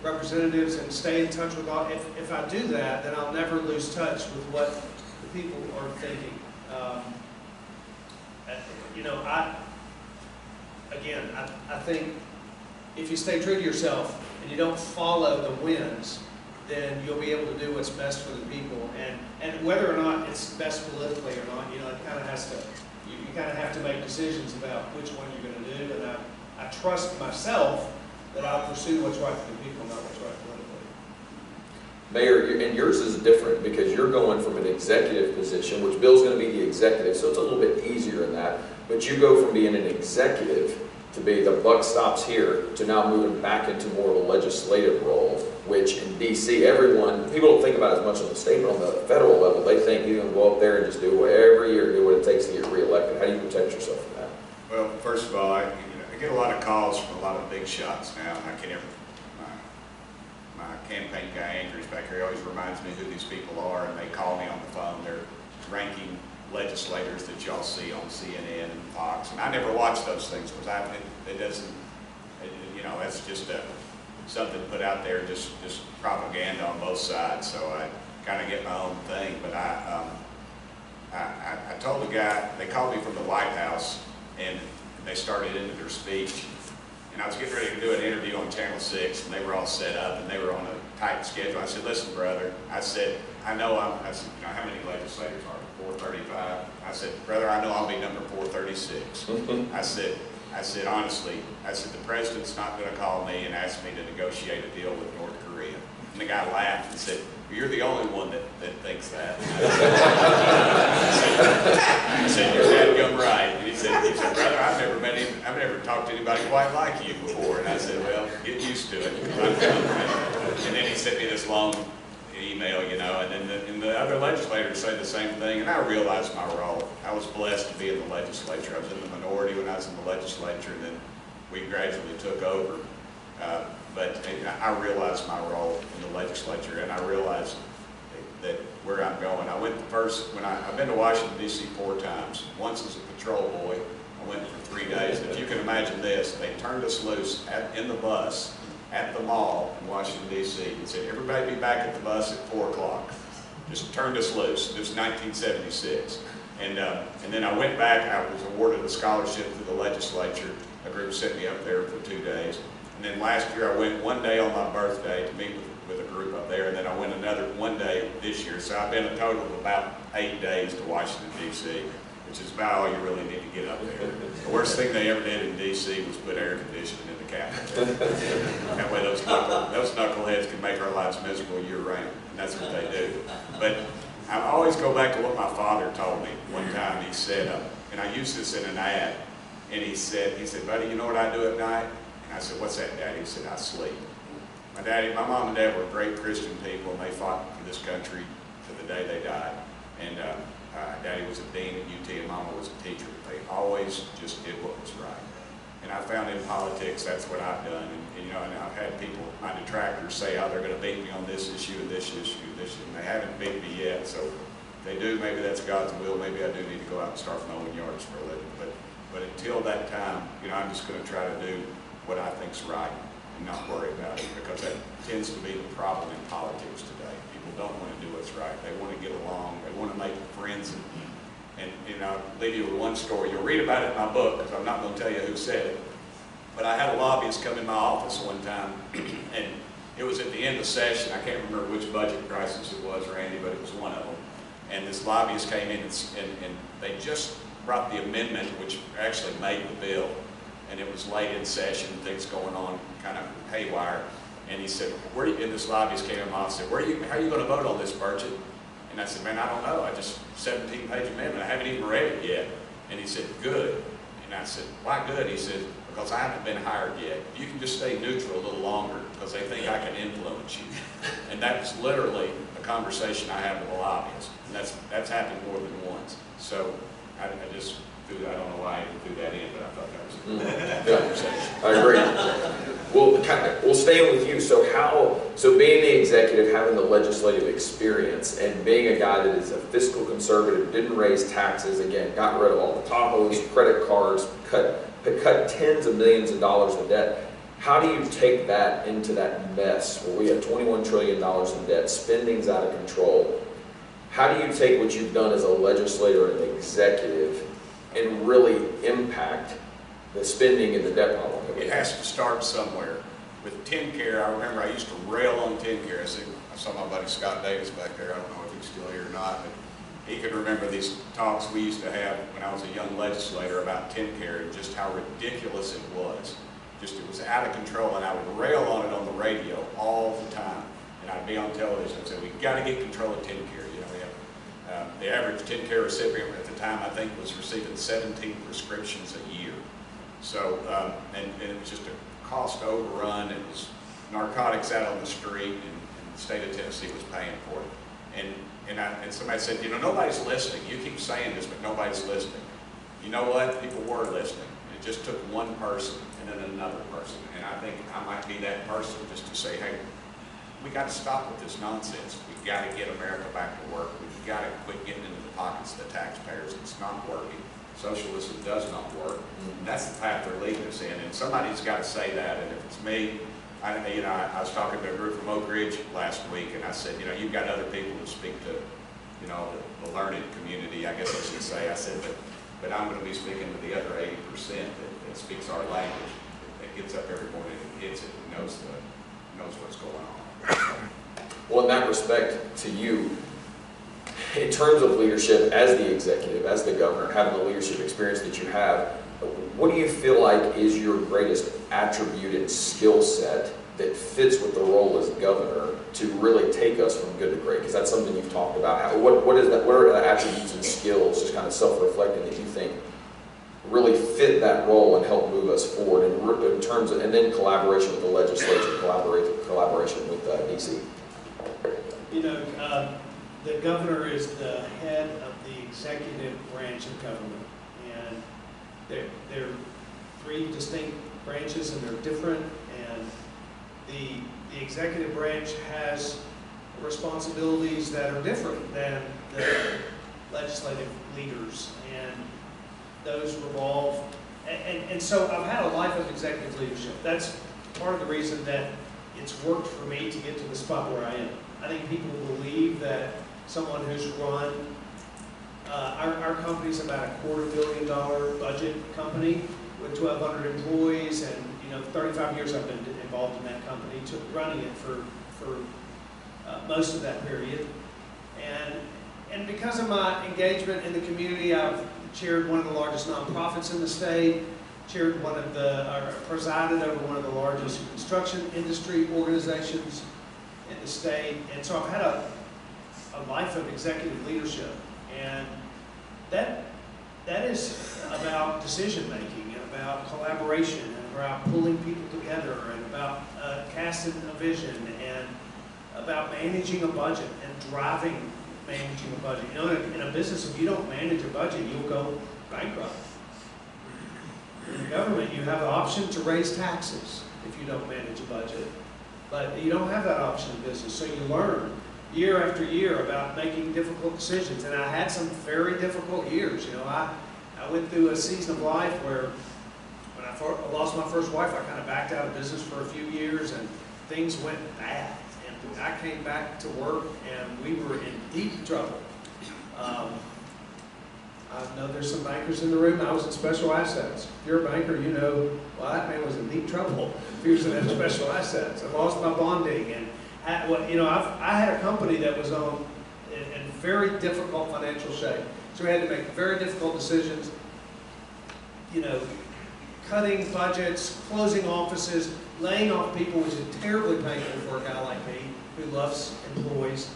representatives, and stay in touch with all, if I do that, then I'll never lose touch with what the people are thinking. I think if you stay true to yourself and you don't follow the winds, then you'll be able to do what's best for the people. And whether or not it's best politically or not, it kind of has to, you kind of have to make decisions about which one you're going to do. And I trust myself that I'll pursue what's right for the people, not what's right politically. Mayor, and yours is different because you're going from an executive position, which Bill's going to be the executive, so it's a little bit easier in that. But you go from being an executive to be the buck stops here to now moving back into more of a legislative role, which in D.C. people don't think about it as much on the state, but on the federal level, they think you can go up there and just do every year, do what it takes to get reelected. How do you protect yourself from that? Well, first of all, I get a lot of calls from a lot of big shots now. My campaign guy, Andrew's back here, always reminds me who these people are, and they call me on the phone. They're ranking legislators that y'all see on CNN and Fox, and I never watch those things because that's just something put out there, just propaganda on both sides. So I kind of get my own thing. But I told the guy, they called me from the White House, and they started into their speech, and I was getting ready to do an interview on Channel 6, and they were all set up, and they were on a tight schedule. I said, "Listen, brother," I said, "I know how many legislators are there? 435? I said, "Brother, I know I'll be number 436. I said, honestly, the president's not going to call me and ask me to negotiate a deal with North Korea." And the guy laughed and said, "You're the only one that thinks that." I said, "You're dadgum right." And he said, "Brother, I've never talked to anybody quite like you before." And I said, "Well, get used to it." And then he sent me this long email, and then the other legislators say the same thing, and I realized my role. I was blessed to be in the legislature. I was in the minority when I was in the legislature, and then we gradually took over. But I realized my role in the legislature, and I realized that where I'm going. I went I've been to Washington, D.C. 4 times. Once as a patrol boy. I went for 3 days. If you can imagine this, they turned us loose in the bus at the mall in Washington, D.C. and said, "Everybody be back at the bus at 4 o'clock. Just turned us loose. It was 1976. And then I went back. I was awarded a scholarship through the legislature. A group sent me up there for 2 days. And then last year I went one day on my birthday to meet with a group up there, and then I went another one day this year. So I've been a total of about 8 days to Washington, D.C., which is about all you really need to get up there. The worst thing they ever did in D.C. was put air conditioning in the Capitol. That way those knuckleheads can make our lives otherwise miserable year-round, and that's what they do. But I always go back to what my father told me one time. He said, and I used this in an ad, and he said, buddy, you know what I do at night? And I said, what's that, Daddy? He said, I sleep. My mom and dad were great Christian people, and they fought for this country to the day they died. And Daddy was a dean at UT, and Mama was a teacher. They always just did what was right. And I found in politics, that's what I've done. And I've had people, my detractors, say, oh, they're going to beat me on this issue, and this issue, and they haven't beat me yet. So if they do, maybe that's God's will. Maybe I do need to go out and start mowing yards for a living. But until that time, I'm just going to try to do what I think's right and not worry about it, because that tends to be the problem in politics today. People don't want to do what's right. They want to get along. They want to make friends. And I'll leave you with one story. You'll read about it in my book, because I'm not going to tell you who said it. But I had a lobbyist come in my office one time, and it was at the end of session. I can't remember which budget crisis it was, Randy, but it was one of them. And this lobbyist came in, and they just brought the amendment, which actually made the bill. And it was late in session, things going on kind of haywire. And he said, and this lobbyist came in my office and said, how are you going to vote on this, Burchett? And I said, man, I don't know. I just 17-page amendment. I haven't even read it yet. And he said, good. And I said, why good? He said, because I haven't been hired yet. You can just stay neutral a little longer, because they think I can influence you. And that was literally a conversation I had with a lobbyist. And that's happened more than once. So I just threw that. I don't know why I threw that in, but I thought that was a good conversation. I agree. We'll stay with you. So being the executive, having the legislative experience, and being a guy that is a fiscal conservative, didn't raise taxes, again, got rid of all the Tahoes, credit cards, cut tens of millions of dollars in debt. How do you take that into that mess where we have $21 trillion in debt, spending's out of control? How do you take what you've done as a legislator and an executive and really impact the spending and the debt problem? It has to start somewhere. With TennCare, I remember I used to rail on TennCare. I saw my buddy Scott Davis back there. I don't know if he's still here or not, but he could remember these talks we used to have when I was a young legislator about TennCare and just how ridiculous it was. It was out of control, and I would rail on it on the radio all the time. And I'd be on television and say, we've got to get control of TennCare. The average TennCare recipient at the time, I think, was receiving 17 prescriptions a year. So, and it was just a cost overrun. It was narcotics out on the street, and the state of Tennessee was paying for it. And somebody said, nobody's listening. You keep saying this, but nobody's listening. You know what? People were listening. It just took one person and then another person. And I think I might be that person just to say, hey, we got to stop with this nonsense. We've got to get America back to work. We've got to quit getting into the pockets of the taxpayers. It's not working. Socialism does not work. That's the path they're leading us in. And somebody's got to say that. And if it's me, I was talking to a group from Oak Ridge last week, and I said, you've got other people who speak to, the learned community, I guess I should say. I said, but I'm going to be speaking to the other 80% that speaks our language, that gets up every morning and gets it, and knows what's going on. Well, in that respect, to you, in terms of leadership, as the executive, as the governor, having the leadership experience that you have, what do you feel like is your greatest attribute and skill set that fits with the role as governor to really take us from good to great? Because that's something you've talked about. What is that? What are the attributes and skills, just kind of self-reflecting, that you think really fit that role and help move us forward in terms of, and then collaboration with the legislature, collaboration with DC? The governor is the head of the executive branch of government, and they're three distinct branches, and they're different. And the executive branch has responsibilities that are different than the legislative leaders, and those revolve. And so I've had a life of executive leadership. That's part of the reason that it's worked for me to get to the spot where I am. I think people believe that someone who's run, our company's about a $250 million budget company with 1,200 employees, and 35 years I've been involved in that company, running it for most of that period. And because of my engagement in the community, I've chaired one of the largest nonprofits in the state, presided over one of the largest construction industry organizations in the state, and so I've had a life of executive leadership, and that is about decision making, and about collaboration, and about pulling people together, and about casting a vision, and about managing a budget and driving managing a budget. You know, in a business, if you don't manage a budget, you'll go bankrupt. In the government, you have the option to raise taxes if you don't manage a budget, but you don't have that option in business. So you learn year after year about making difficult decisions, and I had some very difficult years. You know, I went through a season of life where when I lost my first wife, I kind of backed out of business for a few years, and things went bad. And I came back to work, and we were in deep trouble. I know there's some bankers in the room. I was in special assets. If you're a banker, you know, well, that man was in deep trouble if he was in special assets. I lost my bonding, and I had a company that was in very difficult financial shape. So we had to make very difficult decisions. You know, cutting budgets, closing offices, laying off people, which is terribly painful for a guy like me who loves employees.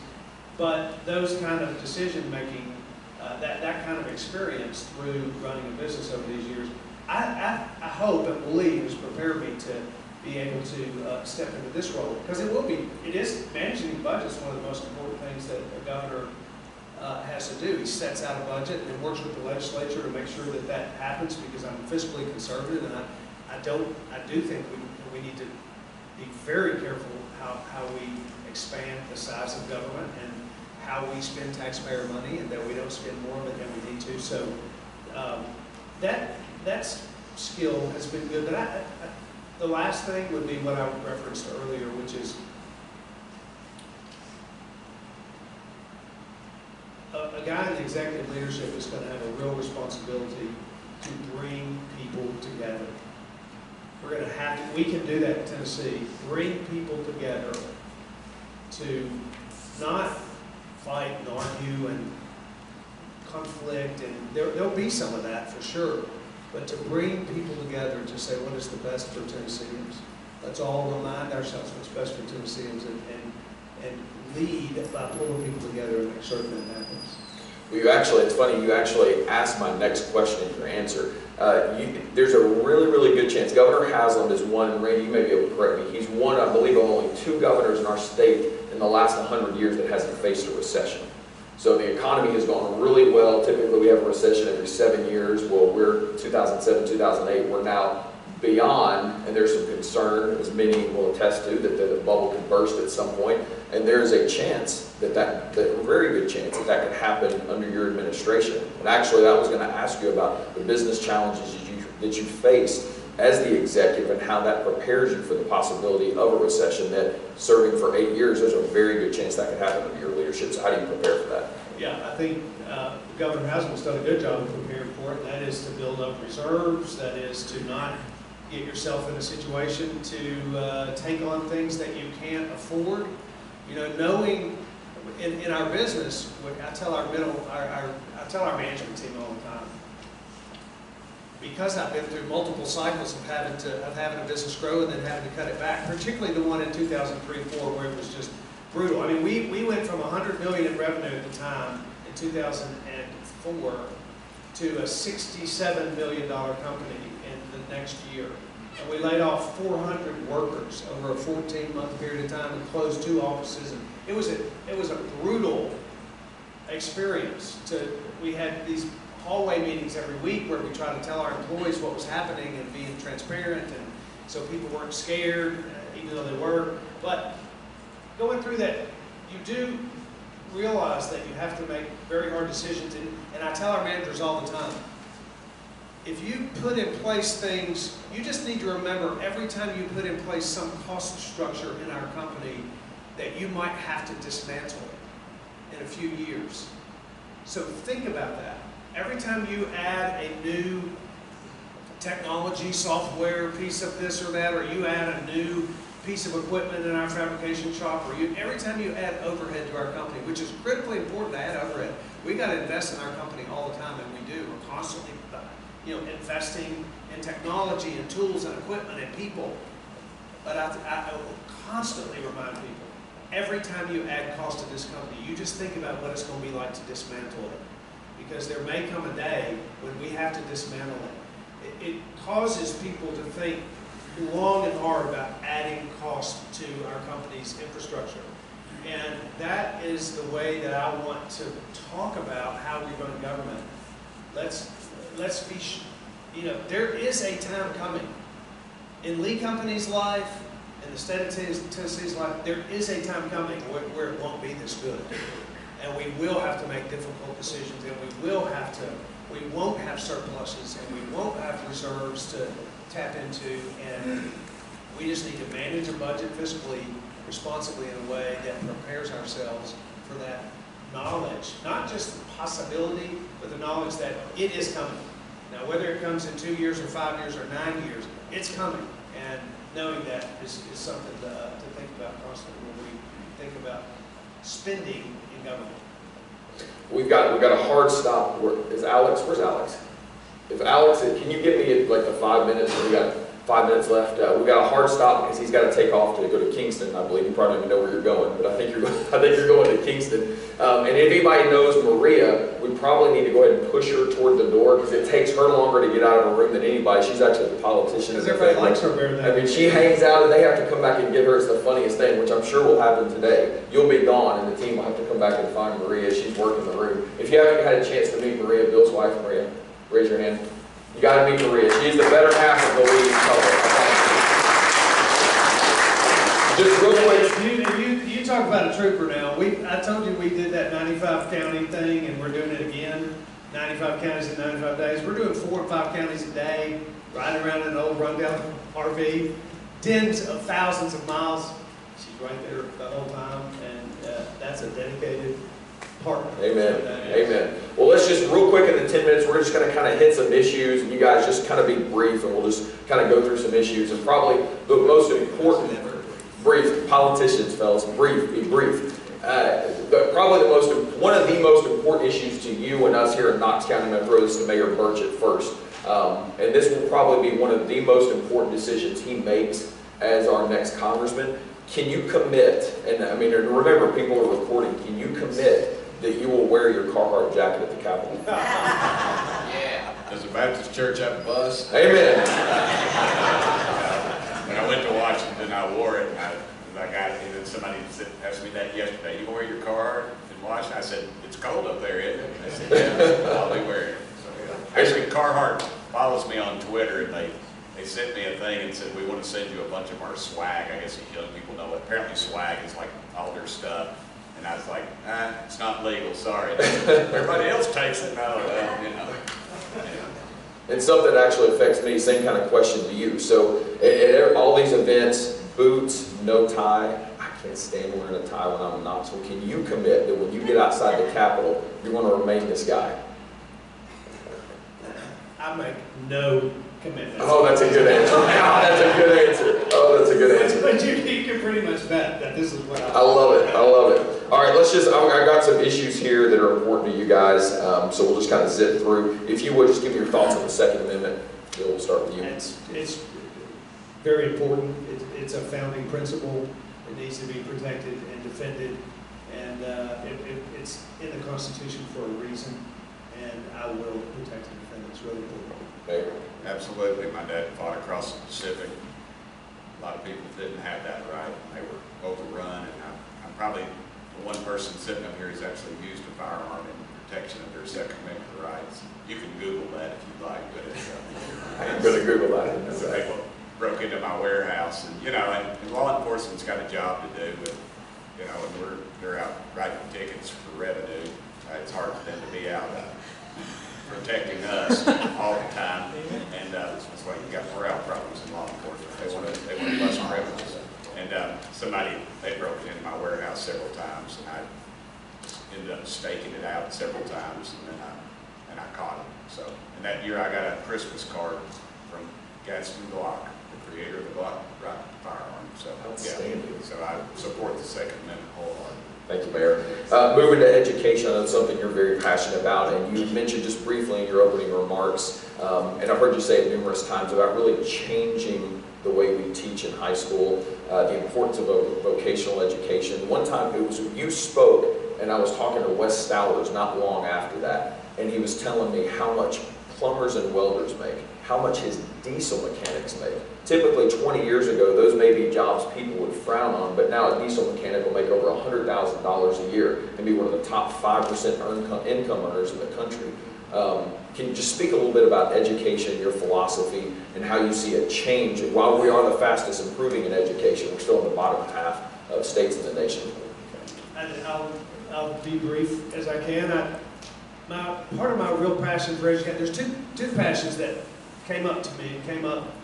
But those kind of decision making, that kind of experience through running a business over these years, I hope and believe has prepared me to be able to step into this role, because it is managing budgets, one of the most important things that a governor has to do. He sets out a budget and then works with the legislature to make sure that that happens, because I'm fiscally conservative, and I do think we need to be very careful how we expand the size of government and how we spend taxpayer money, and that we don't spend more of it than we need to. So that skill has been good. But the last thing would be what I referenced earlier, which is a guy in executive leadership is going to have a real responsibility to bring people together. We're going to have to, we can do that in Tennessee, bring people together to not fight and argue and conflict, and there'll be some of that for sure, but to bring people together to say what is the best for Tennesseans. Let's all remind ourselves what's best for Tennesseans, and lead by pulling people together and make certain that happens. Well, it's funny, you actually asked my next question in your answer. There's a really, really good chance. Governor Haslam is one, and Randy, you may be able to correct me, he's one, I believe, of only 2 governors in our state in the last 100 years that hasn't faced a recession. So the economy has gone really well. Typically we have a recession every 7 years. Well, we're 2007, 2008, we're now beyond, and there's some concern, as many will attest to, that the bubble could burst at some point, and there's a chance a very good chance that could happen under your administration. And actually, I was going to ask you about the business challenges that you faced as the executive, and how that prepares you for the possibility of a recession. That serving for 8 years, there's a very good chance that could happen under your leadership. So how do you prepare for that? Yeah, I think Governor Haslam's done a good job of preparing for it. That is to build up reserves. That is to not get yourself in a situation to take on things that you can't afford. You know, knowing in our business, I tell our management team all the time, because I've been through multiple cycles of having a business grow and then having to cut it back, particularly the one in 2003-04 where it was just brutal. I mean, we went from $100 million in revenue at the time in 2004 to a $67 million company in the next year. And we laid off 400 workers over a 14-month period of time and closed 2 offices. And it was a brutal experience. We had these hallway meetings every week where we try to tell our employees what was happening and being transparent, and so people weren't scared, even though they were. But going through that, you do realize that you have to make very hard decisions. And I tell our managers all the time, if you put in place things, you just need to remember every time you put in place some cost structure in our company that you might have to dismantle it in a few years. So think about that. Every time you add a new technology, software piece of this or that, or you add a new piece of equipment in our fabrication shop, or every time you add overhead to our company, which is critically important to add overhead. We got to invest in our company all the time, and we do. We're constantly investing in technology and tools and equipment and people. But I will constantly remind people, every time you add cost to this company, you just think about what it's going to be like to dismantle it. Because there may come a day when we have to dismantle it. It causes people to think long and hard about adding cost to our company's infrastructure. And that is the way that I want to talk about how we run government. Let's be, there is a time coming. In Lee Company's life, in the state of Tennessee's life, there is a time coming where it won't be this good. And we will have to make difficult decisions, and we won't have surpluses, and we won't have reserves to tap into, and we just need to manage a budget fiscally, responsibly in a way that prepares ourselves for that knowledge. Not just the possibility, but the knowledge that it is coming. Now, whether it comes in 2 years or 5 years or 9 years, it's coming. And knowing that is something to think about constantly when we think about spending in government. We've got a hard stop. Where's Alex? If Alex, can you give me like the 5 minutes? We got 5 minutes left. We got a hard stop because he's got to take off to go to Kingston. I believe you probably don't even know where you're going, but I think you're going to Kingston. And if anybody knows Maria, we probably need to go ahead and push her toward the door because it takes her longer to get out of her room than anybody. She's actually the politician. Because everybody likes her better than I mean, she hangs out and they have to come back and get her. It's the funniest thing, which I'm sure will happen today. You'll be gone and the team will have to come back and find Maria. She's working the room. If you haven't had a chance to meet Maria, Bill's wife, Maria, raise your hand. You got to meet Maria. She's the better half of the lead couple. Just real quick. You talk about a trooper now. I told you we did that 95 county thing, and we're doing it again. 95 counties in 95 days. We're doing 4 or 5 counties a day, riding around in an old rundown RV, tens of thousands of miles. She's right there the whole time, and that's a dedicated partner. Amen. Amen. Well, let's just real quick in the 10 minutes, we're just going to kind of hit some issues, and you guys just kind of be brief, and we'll just kind of go through some issues. And probably the most important, brief, politicians, fellas, be brief. But probably one of the most important issues to you and us here in Knox County, I'm going to throw this to Mayor Burchett first. And this will probably be one of the most important decisions he makes as our next congressman. Can you commit, and I mean, remember, people are recording, can you commit that you will wear your Carhartt jacket at the Capitol? Yeah. Does the Baptist church have a bus? Amen. When I went to Washington, I wore it, and somebody asked me that yesterday. You gonna wear your Carhartt in Washington? I said, it's cold up there, isn't it? I said, yeah, I'll be wearing it. So, yeah. Actually, Carhartt follows me on Twitter, and they sent me a thing and said, we want to send you a bunch of our swag. I guess young people know it. Apparently swag is like all their stuff. And I was like, it's not legal, sorry. Everybody else takes it. No, And something that actually affects me, same kind of question to you. So at all these events, boots, no tie. I can't stand wearing a tie when I'm in Knoxville. Can you commit that when you get outside the Capitol, you're going to remain this guy? I make no commitments. Oh, that's a good answer. That's a good answer. Oh, that's a good answer. But you can pretty much bet that this is what I love it. I love it. All right, I got some issues here that are important to you guys, so we'll just kind of zip through. If you would, just give me your thoughts on the Second Amendment. Bill, we'll start with you. It's very important. It's a founding principle. It needs to be protected and defended, and it's in the Constitution for a reason, and I will protect and defend it. It's really important. Okay. Absolutely. My dad fought across the Pacific. A lot of people didn't have that right. They were overrun, and I'm probably the one person sitting up here who's actually used a firearm in protection of their Second Amendment rights. You can Google that if you'd like, but it's I'm going to Google that. people broke into my warehouse, and and law enforcement's got a job to do, but and they're out writing tickets for revenue. It's hard for them to be out protecting us all the time, and that's why you got morale problems in law enforcement. They want to bust criminals, and they broke into my warehouse several times, and I ended up staking it out several times, and I caught him. So, and that year I got a Christmas card from Gaston Glock, the creator of the Glock firearm. So, yeah, so I support the Second Amendment wholeheartedly. Thank you, Mayor. Moving to education, I know it's something you're very passionate about, and you mentioned just briefly in your opening remarks, and I've heard you say it numerous times about really changing the way we teach in high school, the importance of vocational education. One time you spoke, and I was talking to Wes Stowers not long after that, and he was telling me how much plumbers and welders make, how much his diesel mechanics make. Typically 20 years ago, those may be jobs people would frown on, but now a diesel mechanic will make over $100,000 a year and be one of the top 5% income earners in the country. Can you just speak a little bit about education, your philosophy, and how you see a change? While we are the fastest improving in education, we're still in the bottom half of states in the nation. I'll be brief as I can. Part of my real passion for education, there's two passions that came up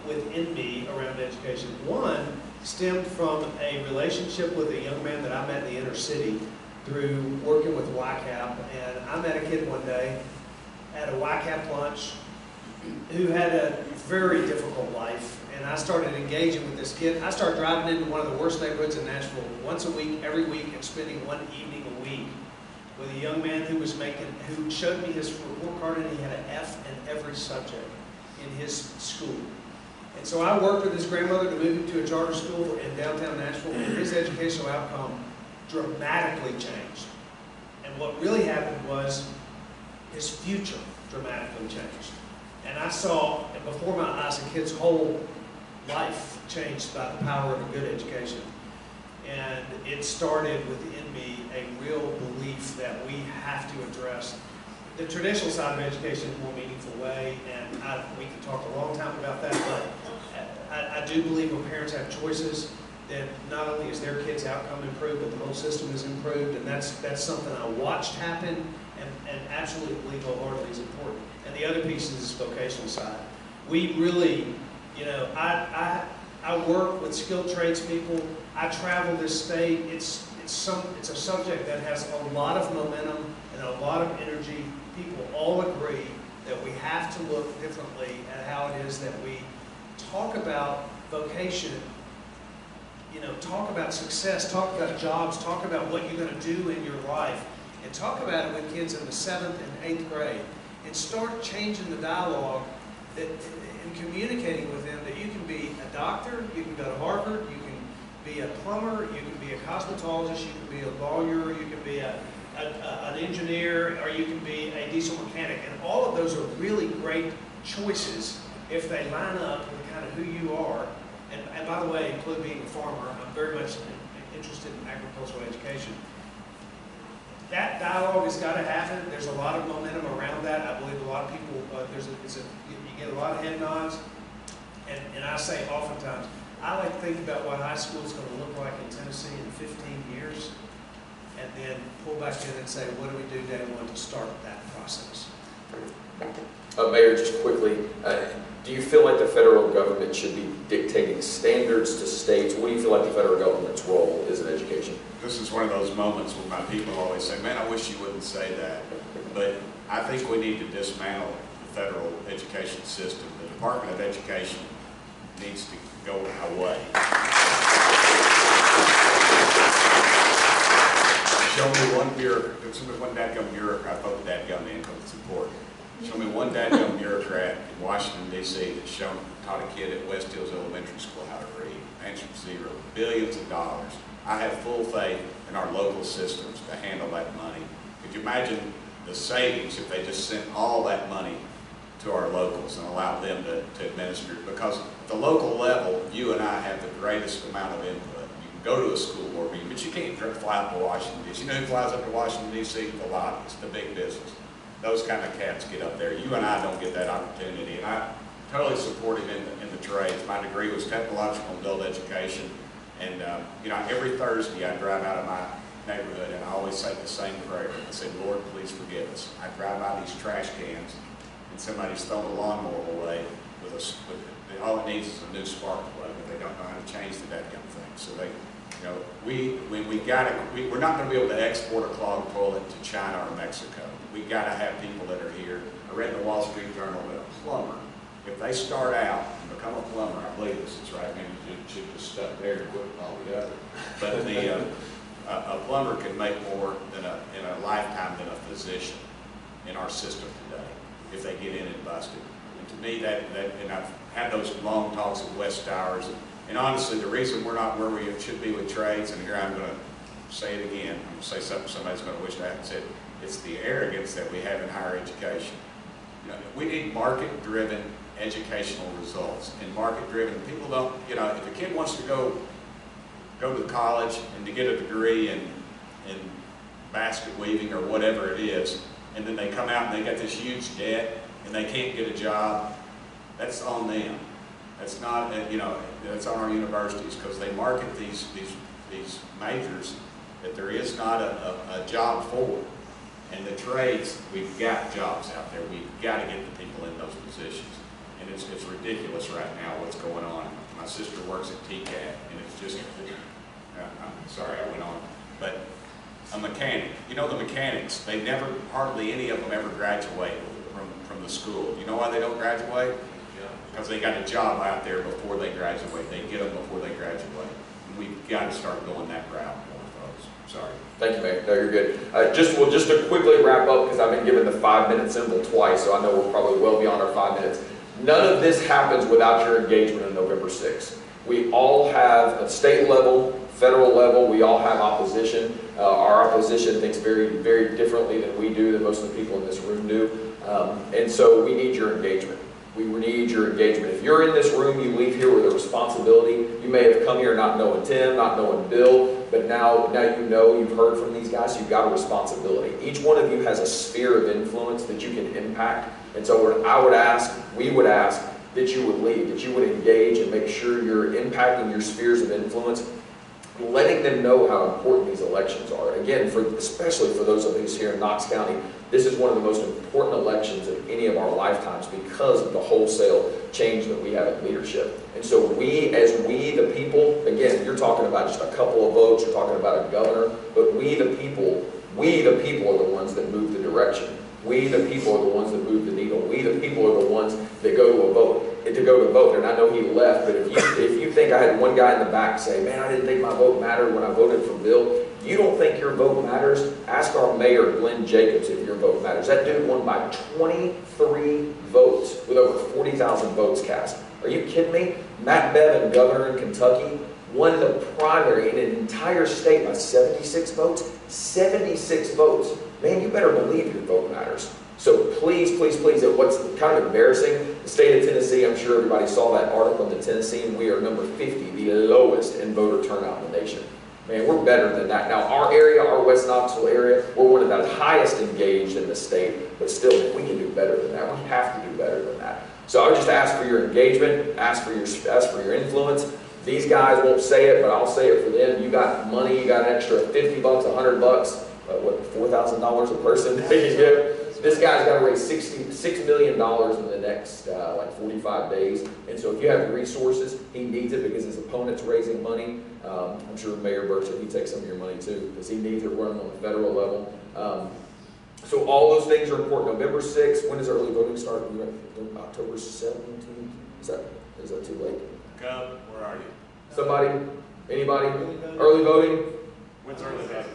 within me around education. One stemmed from a relationship with a young man that I met in the inner city through working with YCAP, and I met a kid one day at a YCAP lunch who had a very difficult life, and I started engaging with this kid. I started driving into one of the worst neighborhoods in Nashville once a week, every week, and spending one evening a week with a young man who showed me his report card, and he had an F in every subject in his school. And so I worked with his grandmother to move him to a charter school in downtown Nashville, and his educational outcome dramatically changed. And what really happened was his future dramatically changed. And I saw, before my eyes, a kid's whole life changed by the power of a good education. And it started within me a real belief that we have to address the traditional side of education in a more meaningful way, and we can talk a long time about that, but I do believe when parents have choices, that not only is their kids' outcome improved, but the whole system is improved, and that's something I watched happen, and absolutely believe wholeheartedly is important. And the other piece is this vocational side. We really, I work with skilled tradespeople. I travel this state. It's a subject that has a lot of momentum and a lot of energy. People all agree that we have to look differently at how it is that we talk about vocation, talk about success, talk about jobs, talk about what you're going to do in your life, and talk about it with kids in the 7th and 8th grade, and start changing the dialogue and communicating with them that you can be a doctor, you can go to Harvard, you can be a plumber, you can be a cosmetologist, you can be a lawyer, you can be an engineer, or you can be a diesel mechanic. And all of those are really great choices if they line up with kind of who you are. And by the way, include being a farmer. I'm very much interested in agricultural education. That dialogue has got to happen. There's a lot of momentum around that. I believe a lot of people, you get a lot of head nods. And I say oftentimes, I like to think about what high school is going to look like in Tennessee in 15 years, and then pull back in and say, what do we do day one to start that process? Mayor, just quickly, do you feel like the federal government should be dictating standards to states? What do you feel like the federal government's role is in education? This is one of those moments when my people always say, man, I wish you wouldn't say that. But I think we need to dismantle the federal education system. The Department of Education needs to go away. Show me one dadgum bureaucrat, I thought the dadgum in because it's important. Show me one dadgum bureaucrat in Washington, D.C. that's taught a kid at West Hills Elementary School how to read. Answer zero. Billions of dollars. I have full faith in our local systems to handle that money. Could you imagine the savings if they just sent all that money to our locals and allowed them to administer it? Because at the local level, you and I have the greatest amount of input. You can go to a school board meeting, but you can't fly up to Washington, D.C. You know who flies up to Washington, D.C.? The lobbyists, the big business. Those kind of cats get up there. You and I don't get that opportunity, and I totally support him in the trades. My degree was technological and adult education, and every Thursday I drive out of my neighborhood and I always say the same prayer. I say, Lord, please forgive us. I drive by these trash cans and somebody's thrown a lawnmower away all it needs is a new spark plug, but they don't know how to change the that kind of thing. So we're not going to be able to export a clogged toilet to China or Mexico. We got to have people that are here. I read in the Wall Street Journal that a plumber, if they start out and become a plumber, I believe this is right, maybe you should just step there and quit altogether. But a plumber can make more in a lifetime than a physician in our system today if they get in and busted. And to me, and I've had those long talks at West Towers, and honestly, the reason we're not where we should be with trades, and here I'm going to say it again, I'm going to say something somebody's going to wish I hadn't said, it's the arrogance that we have in higher education. You know, we need market-driven educational results, and market-driven, people don't, you know, if a kid wants to go to college and to get a degree in basket weaving or whatever it is, and then they come out and they got this huge debt and they can't get a job, that's on them. That's not, you know, that's on our universities, because they market these majors that there is not a job for. And the trades, we've got jobs out there. We've got to get the people in those positions. And it's ridiculous right now what's going on. My sister works at TCAT, and it's just, I'm sorry I went on, but a mechanic, you know, the mechanics, they never, hardly any of them ever graduate from the school. You know why they don't graduate? Because they got a job out there before they graduate. They get them before they graduate. And we've got to start going that route more, folks. Sorry. Thank you, Mayor. No, you're good. Just to quickly wrap up, because I've been given the 5-minute symbol twice, so I know we're probably well beyond our 5 minutes. None of this happens without your engagement on November 6th. We all have, at state level, federal level, we all have opposition. Our opposition thinks very, very differently than we do, than most of the people in this room do. And so we need your engagement. We need your engagement. If you're in this room, you leave here with a responsibility. You may have come here not knowing Tim, not knowing Bill, but now you know, you've heard from these guys, you've got a responsibility. Each one of you has a sphere of influence that you can impact. And so we would ask that you would lead, that you would engage and make sure you're impacting your spheres of influence, letting them know how important these elections are. Again, especially for those of us here in Knox County, this is one of the most important elections of any of our lifetimes because of the wholesale change that we have in leadership. And so we, the people, again, you're talking about just a couple of votes, you're talking about a governor, but we the people are the ones that move the direction. We the people are the ones that move the needle. We the people are the ones that go to vote. And I know he left, but if you think I had one guy in the back say, man, I didn't think my vote mattered when I voted for Bill, you don't think your vote matters? Ask our mayor, Glenn Jacobs, if your vote matters. That dude won by 23 votes with over 40,000 votes cast. Are you kidding me? Matt Bevin, governor in Kentucky, won the primary in an entire state by 76 votes. 76 votes. Man, you better believe your vote matters. So please, please, please, what's kind of embarrassing, the state of Tennessee, I'm sure everybody saw that article in the Tennessee, and we are number 50, the lowest in voter turnout in the nation. Man, we're better than that. Now, our area, our West Knoxville area, we're one of the highest engaged in the state, but still, we can do better than that. We have to do better than that. So I would just ask for your engagement, ask for your influence. These guys won't say it, but I'll say it for them. You got money, you got an extra $50, $100, $4,000 a person they can give. This guy's got to raise $6 million in the next 45 days. And so if you have the resources, he needs it because his opponent's raising money. I'm sure Mayor Burchett, he takes some of your money too because he needs it running on the federal level. So all those things are important. November 6th, when does early voting start? October 17th? Is that too late? Cub, where are you? Somebody? Anybody? Early voting? When's early voting?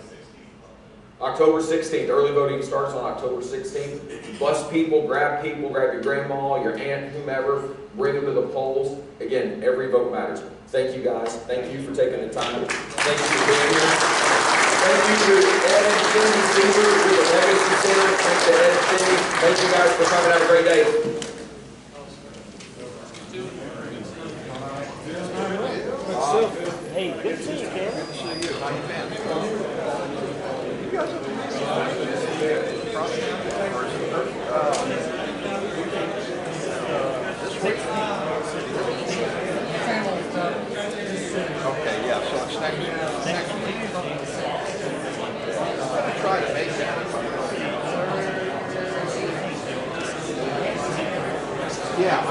October 16th. Early voting starts on October 16th. Bus people, grab your grandma, your aunt, whomever, bring them to the polls. Again, every vote matters. Thank you guys. Thank you for taking the time. Thank you for being here. Thank you to Ed and Cindy Seaver with the Legacy Center. Thanks to Ed and Cindy. Thank you guys for coming. Have a great day. Hey, good seeing you, Cam. Okay, yeah, so it's next week. I'm gonna try to make that. Yeah, I